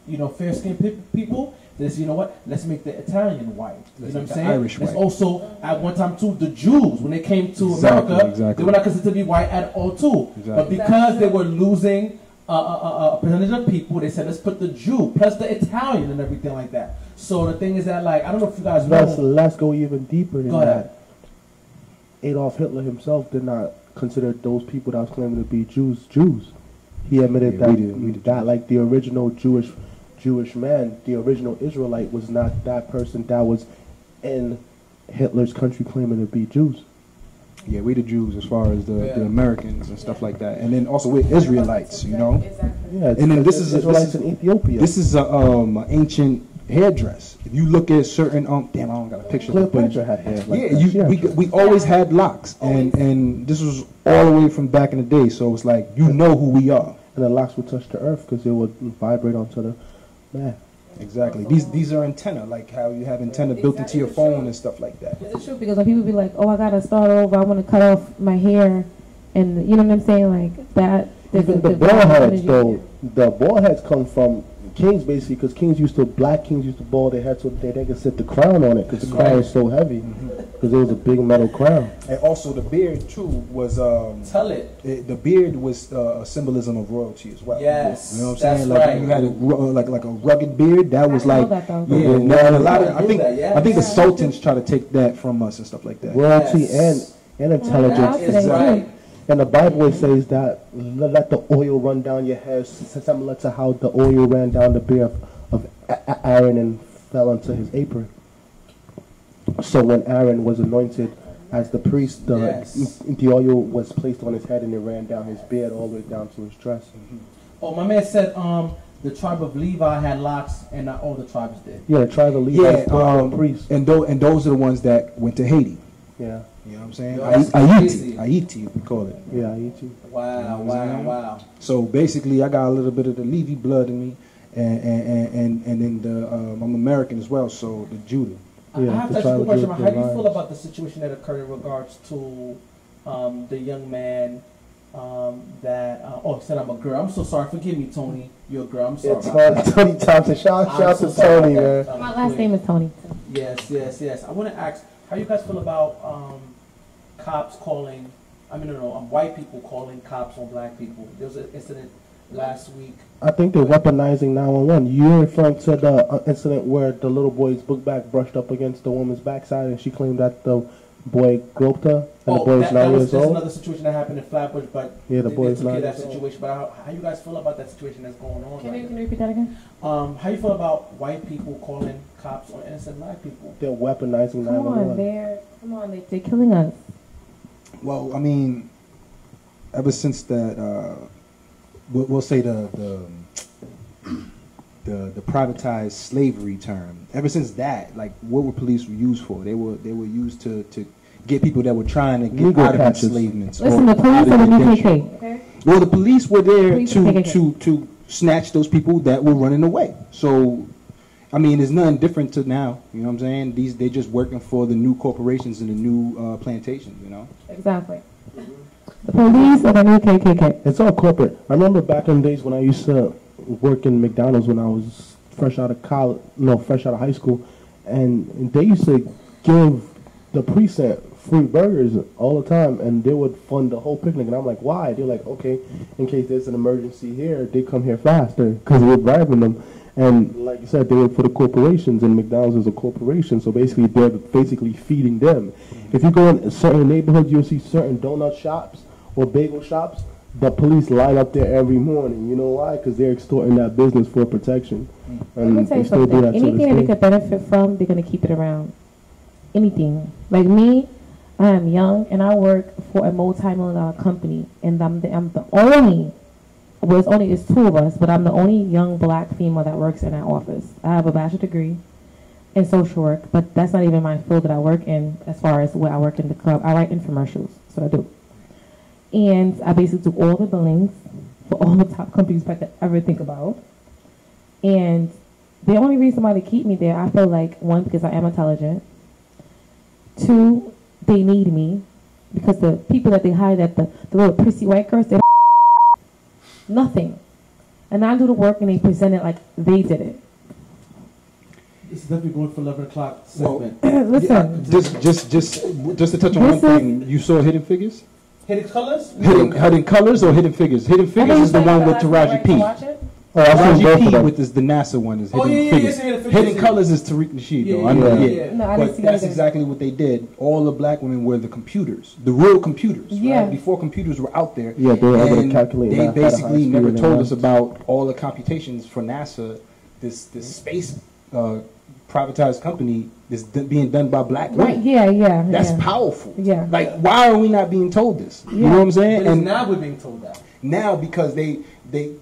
you know, fair-skinned people. This, you know what? Let's make the Italian white. You know what I'm saying? Irish white. It's also at one time too the Jews when they came to America, they were not considered to be white at all too. But because they were losing a percentage of people, they said let's put the Jew plus the Italian and everything like that. So the thing is that, like, I don't know if you guys know. Let's go even deeper than Go ahead. that. Adolf Hitler himself did not consider those people that was claiming to be Jews. He admitted that like the original Jewish man, the original Israelite, was not that person that was in Hitler's country claiming to be Jews. Yeah, we the Jews as far as the Americans and stuff like that, and then also we're Israelites, you know. Yeah, and then this is Israelites in Ethiopia. This is a ancient hairdress. If you look at certain damn, I don't got a picture. Cleopatra had hair. Like we always had locks, and this was all the way from back in the day. So it's like you know who we are. And the locks would touch the earth because it would vibrate onto the man. Exactly. These are antenna, like how you have antenna built into your phone and stuff like that. It's true because when people be like, "Oh, I gotta start over. I want to cut off my hair," and you know what I'm saying, like that. Even the bald heads, though, the bald heads come from kings basically, because black kings used to bald their heads so they could sit the crown on it because the crown is so heavy because it was a big metal crown. And also the beard too was the beard was a symbolism of royalty as well. Yes, you know what I'm that's saying? Like right. you had like a rugged beard that was like that, a lot of I think the sultans try to take that from us and stuff like that. Royalty and intelligence. That's right. And the Bible says that let the oil run down your hair, similar to how the oil ran down the beard of Aaron and fell onto his apron. So when Aaron was anointed as the priest, the oil was placed on his head and it ran down his beard all the way down to his dress. Oh, my man said the tribe of Levi had locks and not all the tribes did. Yeah, the tribe of Levi priests. And those are the ones that went to Haiti. Yeah. You know what I'm saying? Yo, Haiti, we call it. Yeah, Haiti. Wow. So basically, I got a little bit of the Levi blood in me, and then I'm American as well, so the Judah. Yeah, I have to ask you a question. How do you feel about the situation that occurred in regards to the young man that he said I'm a girl. I'm so sorry. Forgive me, Tony. You're a girl. I'm sorry. It's Tony Thompson. Shout out to Tony, man. My last name is Tony. Yes. I want to ask how you guys feel about cops calling. White people calling cops on black people. There was an incident last week. I think they're weaponizing 911. You're referring to the incident where the little boy's book bag brushed up against the woman's backside and she claimed that the boy groped her and the boy was 9 years There's old? another situation that happened in Flatbush, but yeah, the boy is took care 9 of that years old. situation. But how you guys feel about that situation that's going on? Can you repeat that again? How you feel about white people calling cops on innocent black people? They're weaponizing 911. They're killing us. Well, I mean, ever since that, we'll say the privatized slavery term. Ever since that, like, what were police used for? They were used to get people that were trying to get out of enslavement. Listen, the police are the UKK. Okay? Well, the police were there to snatch those people that were running away. So, I mean, there's nothing different to now. You know what I'm saying? They're just working for the new corporations and the new plantations. You know. Exactly. The police are the new KKK. It's all corporate. I remember back in the days when I used to work in McDonald's when I was fresh out of high school, and they used to give the precinct free burgers all the time, and they would fund the whole picnic. And I'm like, why? They're like, okay, in case there's an emergency here, they come here faster because we're bribing them. And like you said, they work for the corporations, and McDonald's is a corporation, so basically they're basically feeding them. If you go in certain neighborhoods, you'll see certain donut shops or bagel shops. the police line up there every morning. You know why? Because they're extorting that business for protection. Let me tell you something. Anything that they could benefit from, they're going to keep it around. Anything. Like me, I am young, and I work for a multi-million-dollar company, and I'm the only, well, it's two of us, but I'm the only young black female that works in that office. I have a bachelor's degree in social work, but that's not even my field that I work in as far as what I work in the club. I write infomercials, that's what I do. And I basically do all the billings for all the top companies I could ever think about. And the only reason why they keep me there, I feel like, one, because I am intelligent. Two, they need me. Because the people that they hire, the little prissy white girls, they nothing. And I do the work and they present it like they did it. This is definitely going for 11 o'clock segment. Listen. Just to touch on one thing, you saw Hidden Figures? Hidden Colors? Hidden Colors or Hidden Figures? Hidden Figures is the one with Taraji P. Taraji P with the NASA one is Hidden Figures. Hidden Colors is Tariq Nasheed, though. I know, No, I didn't but see that's that. exactly what they did. All the black women were the computers, the real computers. Yeah. Right? Before computers were out there. Yeah, they were able to and calculate they math at a high basically speed never and told all us that. about all the computations for NASA. This space privatized company is being done by black women. Right, yeah. That's powerful. Yeah. Like, why are we not being told this? You Yeah. know what I'm saying? And now we're being told that. Now, because they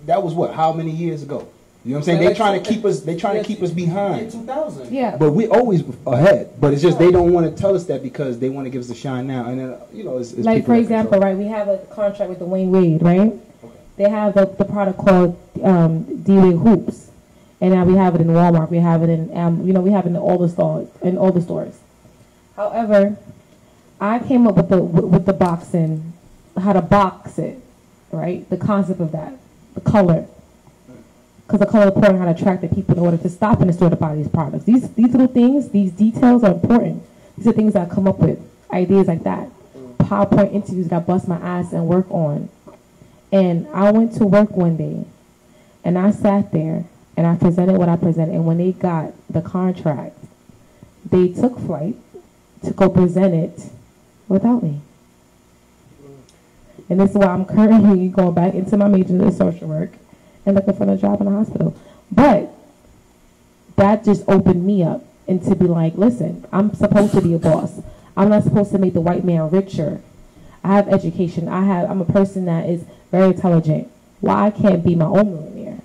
that was what, how many years ago? You know what I'm saying? Yeah, They're trying to keep us. They trying to keep us Yeah, behind. 2000. Yeah. But we're always ahead. But it's just they don't want to tell us that because they want to give us a shine now. And then it's Like, people for that example, control. right, we have a contract with the Wayne Wade, right? They have the product called D-Wade Hoops. And now we have it in Walmart. We have it in, we have it in all the stores. However, I came up with the boxing, how to box it, right? The concept of that, the color. Because the color reporting how to attract the people in order to stop in the store to buy these products. These little things, these details are important. These are things that I come up with, ideas like that. PowerPoint interviews that I bust my ass and work on. And I went to work one day, and I sat there, and I presented what I presented. And when they got the contract, they took flight to go present it without me. And this is why I'm currently going back into my major in social work and looking for a job in a hospital. But that just opened me up and to be like, listen, I'm supposed to be a boss. I'm not supposed to make the white man richer. I have education. I'm a person that is very intelligent. Why I can't be my own millionaire?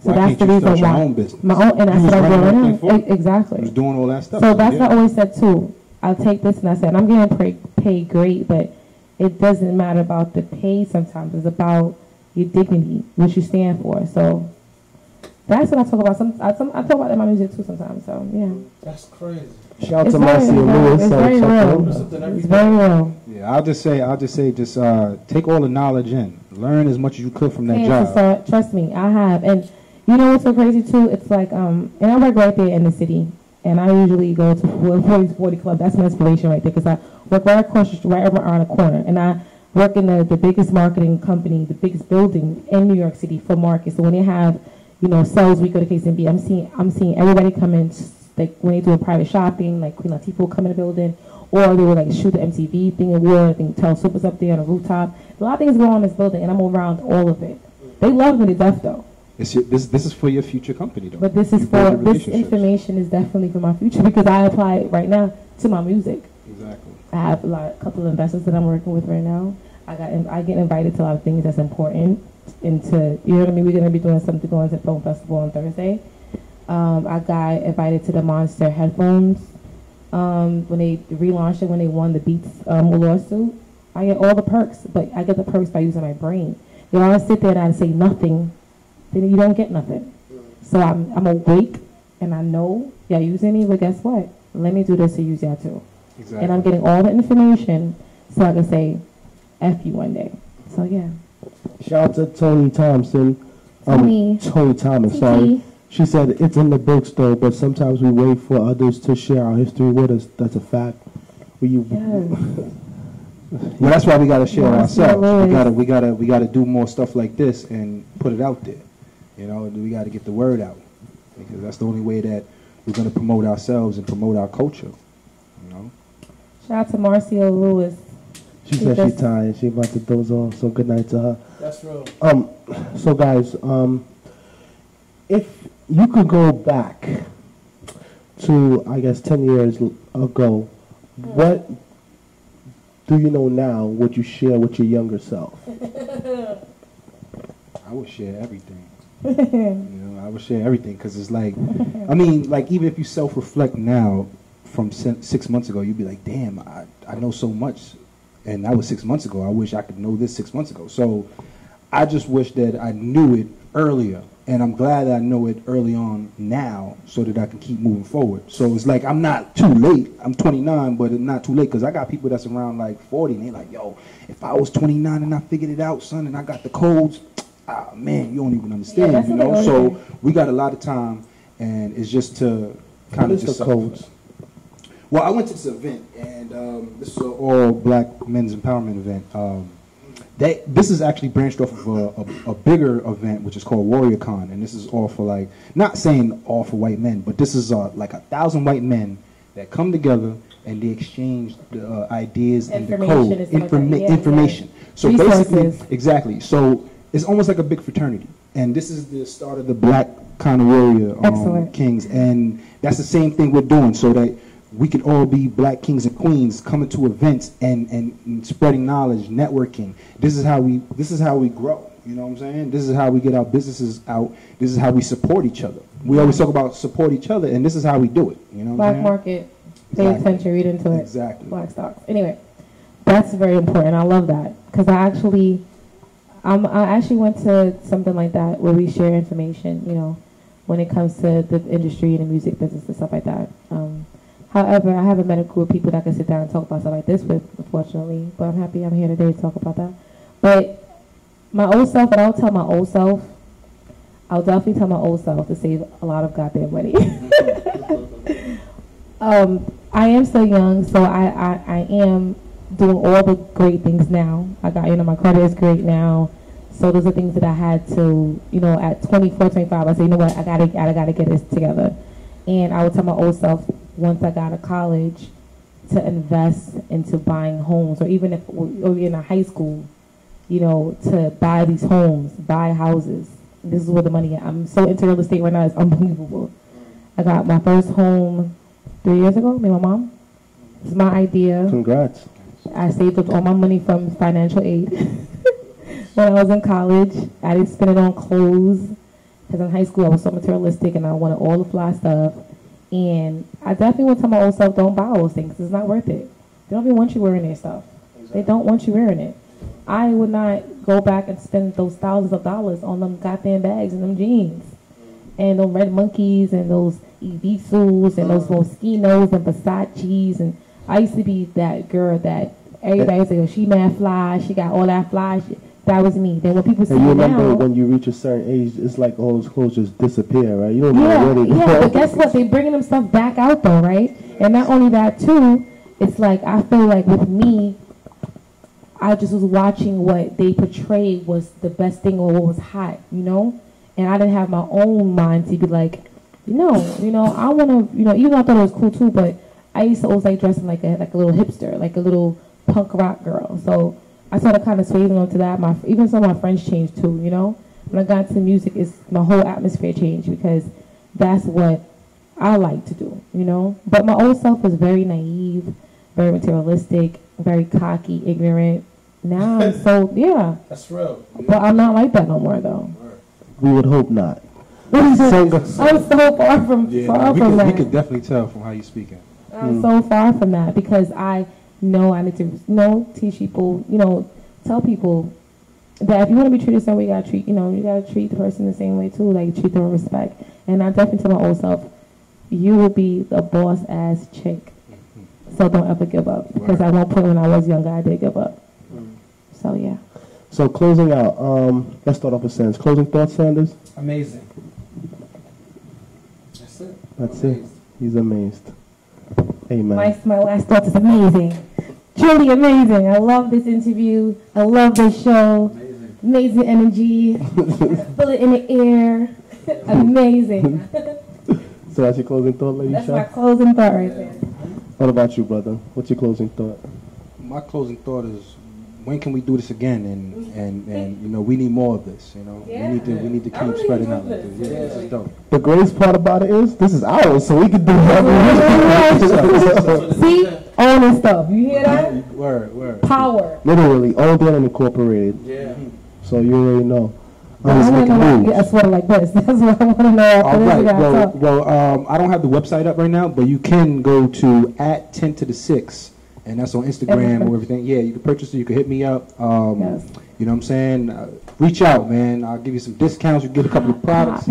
So Why that's can't the you reason start why. your own business? My own, and that's You what was I'm running doing everything now. for it? Exactly. You was doing all that stuff. So that's yeah. what I always said too. I'll take this and I said, I'm getting paid great, but it doesn't matter about the pay sometimes. It's about your dignity, what you stand for. So that's what I talk about. I talk about that in my music too sometimes. So yeah. That's crazy. Shout out It's to very Marcy and real. Lewis. It's very real. It's very real. Yeah, I'll just say, take all the knowledge in. Learn as much as you could from that And job. so, trust me, I have. And you know what's so crazy too? It's like, and I work right there in the city. And I usually go to 40 Club. That's my inspiration right there. Because I work right across the street, right around the corner. And I work in the biggest marketing company, the biggest building in New York City for markets. So when they have, sales week or the case and be, I'm seeing everybody come in, like when they do a private shopping, like Queen Latifah will come in the building, or they will like shoot the MTV thing and war, I think Tell Super's up there on the rooftop. A lot of things go on in this building, and I'm around all of it. They love me to death though. This is for your future company though. But this information is definitely for my future because I apply it right now to my music. Exactly. I have a couple of investors that I'm working with right now. I get invited to a lot of things that's important into, we're going to be doing something going to the film festival on Thursday. I got invited to the Monster headphones when they relaunched it, when they won the Beats lawsuit. I get all the perks, but I get the perks by using my brain. You know, I sit there and I say nothing, then you don't get nothing. So I'm awake and I know y'all using me, but guess what? Let me do this to use y'all too. Exactly. And I'm getting all the information so I can say F you one day. So yeah. Shout out to Tony Thompson. Tony Thomas, sorry. She said it's in the books though, but sometimes we wait for others to share our history with us. That's a fact. Well, that's why we gotta share ourselves. We gotta do more stuff like this and put it out there. We gotta get the word out because that's the only way that we're gonna promote ourselves and promote our culture. Shout out to Marcia Lewis. She said she's tired. She about to doze off. So good night to her. That's real. So guys, if you could go back to, I guess, 10 years ago, what do you know now would you share with your younger self? I would share everything. I would share everything because it's like, I mean, like even if you self-reflect now from 6 months ago, you'd be like, damn, I know so much, and that was 6 months ago. I wish I could know this 6 months ago. So I just wish that I knew it earlier, and I'm glad that I know it early on now so that I can keep moving forward. So it's like I'm not too late. I'm 29, but it's not too late because I got people that's around like 40, and they're like, yo, if I was 29 and I figured it out, son, and I got the codes, man, you don't even understand, So we got a lot of time, and it's just to kind of just codes. Well, I went to this event, and this is an all-black men's empowerment event. This is actually branched off of a bigger event, which is called Warrior Con, and this is all for like, not saying all for white men, but this is like 1,000 white men that come together and they exchange the ideas and the code, information. So basically, exactly. So it's almost like a big fraternity, and this is the start of the black kind of warrior kings, and that's the same thing we're doing, so that we could all be black kings and queens coming to events and spreading knowledge, networking. This is how we grow. You know what I'm saying? This is how we get our businesses out. This is how we support each other. We always talk about support each other, and this is how we do it. You know, black market. Pay attention, read into it. Exactly. Black stocks. Anyway, that's very important. I love that because I actually went to something like that where we share information. You know, when it comes to the industry and the music business and stuff like that. However, I haven't met a group of people that I can sit down and talk about stuff like this with, unfortunately. But I'm happy I'm here today to talk about that. But my old self, and I'll tell my old self, I'll definitely tell my old self to save a lot of goddamn money. I am still young, so I am doing all the great things now. I got, my credit is great now. So those are things that I had to, at 24, 25, I say, you know what, I gotta get this together. And I would tell my old self, once I got to college, to invest into buying homes, or even if we're in a high school, to buy these homes, buy houses. This is where the money is. I'm so into real estate right now, it's unbelievable. I got my first home 3 years ago, me and my mom. It's my idea. Congrats. I saved up all my money from financial aid. When I was in college, I didn't spend it on clothes, because in high school I was so materialistic and I wanted all the fly stuff. And I definitely would tell my old self, don't buy all those things. It's not worth it. They don't even want you wearing their stuff. Exactly. They don't want you wearing it. I would not go back and spend those thousands of dollars on them goddamn bags and them jeans. And those red monkeys and those Ibisus and those Moschnos and Versace's. And I used to be that girl that everybody say, oh, she mad fly, she got all that fly shit. That was me. Then when people see you now, remember when you reach a certain age, it's like all those clothes just disappear, right? You don't know where they go. Yeah, but guess what? They bringing them stuff back out though, right? And not only that too, it's like I feel like with me, I just was watching what they portrayed was the best thing or what was hot, and I didn't have my own mind to be like, I want to, even though I thought it was cool too, but I used to always like dressing like a little hipster, like a little punk rock girl. So I started kind of swaying onto that. Even some of my friends changed too, When I got into music, my whole atmosphere changed because that's what I like to do, But my old self was very naive, very materialistic, very cocky, ignorant. Now I'm so, That's real. But I'm not like that no more, though. We would hope not. I'm so far from that. We could definitely tell from how you're speaking. I'm so far from that because I know I need to teach people, tell people that if you want to be treated the same way, you gotta treat the person the same way too, like treat them with respect. And I definitely tell my old self, you will be the boss ass chick. So don't ever give up. Because at one point when I was younger, I did give up. So yeah. So closing out, let's start off with Sanders. Closing thoughts, Sanders? Amazing. That's it. That's it. He's amazed. Amen. My last thought is amazing. Truly amazing. I love this interview. I love this show. Amazing energy. Feel it in the air. Amazing. So that's your closing thought, LadySha? That's my closing thought right there. What about you, brother? What's your closing thought? my closing thought is, when can we do this again? And you know, we need more of this. You know, Yeah. we need to keep spreading out like this. Yeah, this is dope. The greatest part about it is this is ours, so we can do whatever. See, owning stuff. You hear that? Word. Power. Literally, owned and incorporated. Yeah. So you already know. I Let's want make to a know move. why I swear like this. That's what I want to know after All this. right. We gotta talk. Well, I don't have the website up right now, but you can go to @10to6, and that's on Instagram or everything. Yeah, you can purchase it. You can hit me up. Yes. You know what I'm saying? Reach out, man. I'll give you some discounts. You can get a couple of products.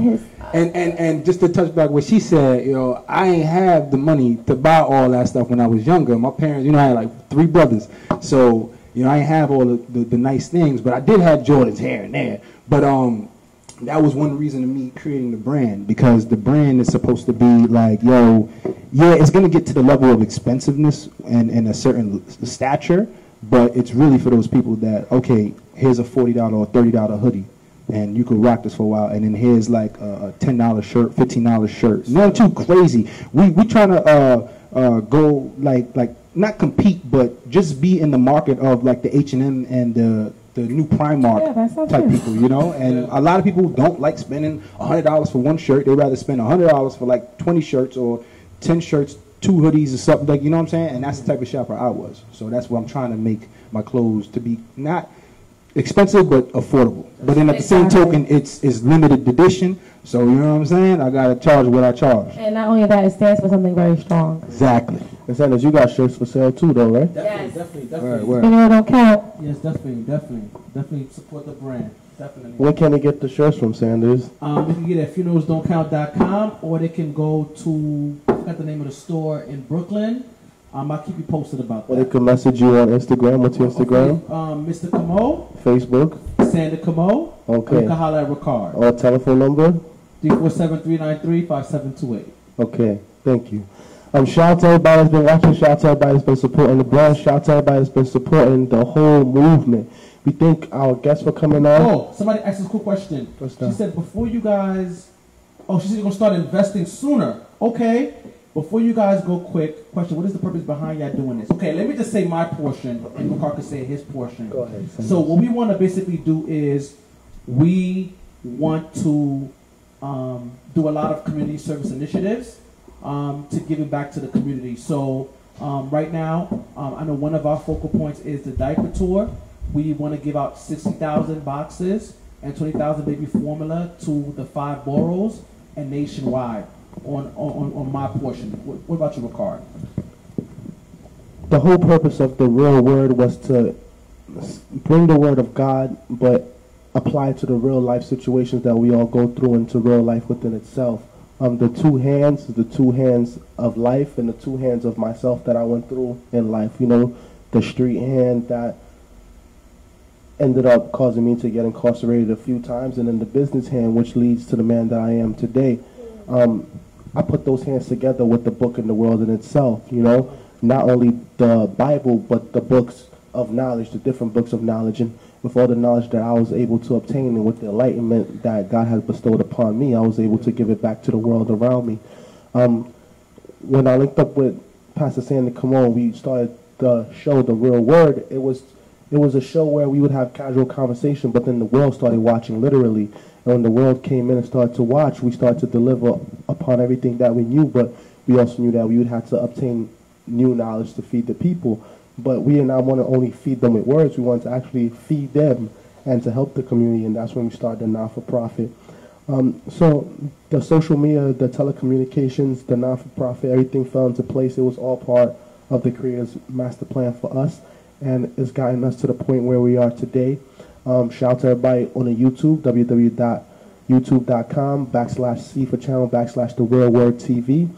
And just to touch back what she said, you know, I ain't have the money to buy all that stuff when I was younger. My parents, you know, I had like 3 brothers, so you know, I ain't have all the nice things, but I did have Jordans here and there. But that was one reason of me creating the brand, because the brand is supposed to be like, yo, yeah, it's gonna get to the level of expensiveness and a certain stature, but it's really for those people that, okay, here's a $40 or $30 hoodie, and you could rock this for a while, and then here's like a $10 shirt, $15 shirt. Nothing too crazy. We trying to go like not compete, but just be in the market of like the H&M and the new Primark type people, you know. And a lot of people don't like spending $100 for one shirt. They'd rather spend $100 for like 20 shirts or 10 shirts, 2 hoodies or something, like, you know what I'm saying? And that's the type of shopper I was. So that's what I'm trying to make my clothes to be, not expensive but affordable. But then at the same token, it's limited edition. So you know what I'm saying? I gotta charge what I charge. And not only that, it stands for something very strong. Exactly. And Sanders, you got shirts for sale too, though, right? Definitely. Word. You know, don't count. Yes, definitely support the brand. Definitely. Where can they get the shirts from, Sanders? They can get it at funeralsdon'tcount.com, or they can go to, I forgot the name of the store in Brooklyn. I'll keep you posted about that. Or they can message you on Instagram. What's your Instagram? Mr. Cameau, Facebook. Sandra Cameau. Okay. Or you can holler at Rickard. Or telephone number? 347-393-5728. Okay, thank you. Shout out to everybody that's been watching. Shout out to everybody that's been supporting the brand. Shout out to everybody that's been supporting the whole movement. We thank our guests for coming on. Oh, somebody asked us a cool question. What's that? She said, before you guys... Oh, she said you're going to start investing sooner. Okay. Before you guys go quick, question, what is the purpose behind y'all doing this? Okay, let me just say my portion, and Rickard can say his portion. Go ahead. So what we want to basically do is we want to do a lot of community service initiatives to give it back to the community. So right now, I know one of our focal points is the diaper tour. We want to give out 60,000 boxes and 20,000 baby formula to the 5 boroughs and nationwide on my portion. What about you, Rickard? The whole purpose of the real word was to bring the word of God, but apply it to the real life situations that we all go through, into real life within itself. The 2 hands, the 2 hands of life and the 2 hands of myself that I went through in life. You know, the street hand that ended up causing me to get incarcerated a few times, and then the business hand, which leads to the man that I am today. I put those hands together with the book and the world in itself, you know, not only the Bible, but the books of knowledge, the different books of knowledge, and with all the knowledge that I was able to obtain and with the enlightenment that God has bestowed upon me, I was able to give it back to the world around me. When I linked up with Pastor Sandy Cameau, we started the show, The Real Word. It was a show where we would have casual conversation, but then the world started watching literally. And when the world came in and started to watch, we started to deliver upon everything that we knew, but we also knew that we would have to obtain new knowledge to feed the people. But we did not want to only feed them with words. We wanted to actually feed them and to help the community, and that's when we started the not-for-profit. So the social media, the telecommunications, the not-for-profit, everything fell into place. It was all part of the Creator's master plan for us, and it's gotten us to the point where we are today. Shout out to everybody on the YouTube, www.youtube.com/C for channel /The Real Word TV.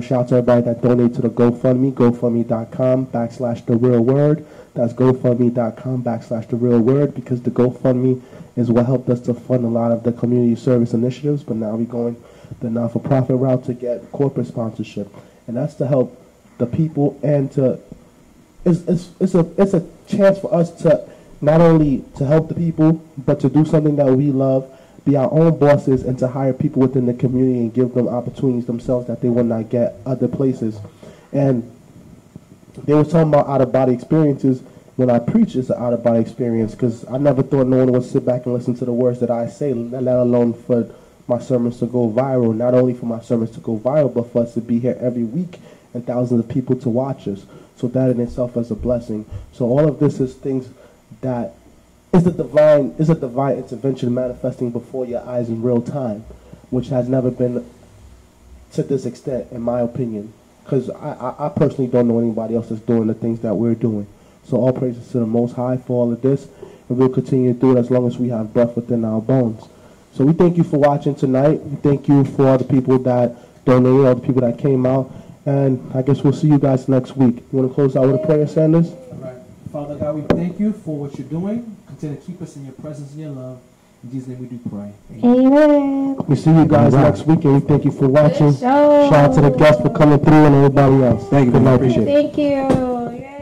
Shout out to everybody that donate to the GoFundMe, GoFundMe.com/The Real Word. That's GoFundMe.com /The Real Word, because the GoFundMe is what helped us to fund a lot of the community service initiatives, but now we're going the not-for-profit route to get corporate sponsorship. And that's to help the people, and to it's a chance for us to not only to help the people, but to do something that we love, be our own bosses, and to hire people within the community and give them opportunities themselves that they will not get other places. And they were talking about out-of-body experiences, when I preach, it's an out-of-body experience, because I never thought no one would sit back and listen to the words that I say, let alone for my sermons to go viral. Not only for my sermons to go viral, but for us to be here every week and thousands of people to watch us. So that in itself is a blessing. So all of this is things that is a divine intervention manifesting before your eyes in real time, which has never been to this extent, in my opinion. Because I personally don't know anybody else that's doing the things that we're doing. So all praises to the Most High for all of this, and we'll continue to do it as long as we have breath within our bones. So we thank you for watching tonight. We thank you for all the people that donated, all the people that came out, and I guess we'll see you guys next week. You want to close out with a prayer, Sanders? All right. Father God, we thank you for what you're doing. Continue to keep us in your presence and your love. In Jesus' name we do pray. Amen. We see you guys next week, and we thank you for watching. Show. Shout out to the guests for coming through and everybody else. Thank you, Good night. appreciate it. Thank you. Yay.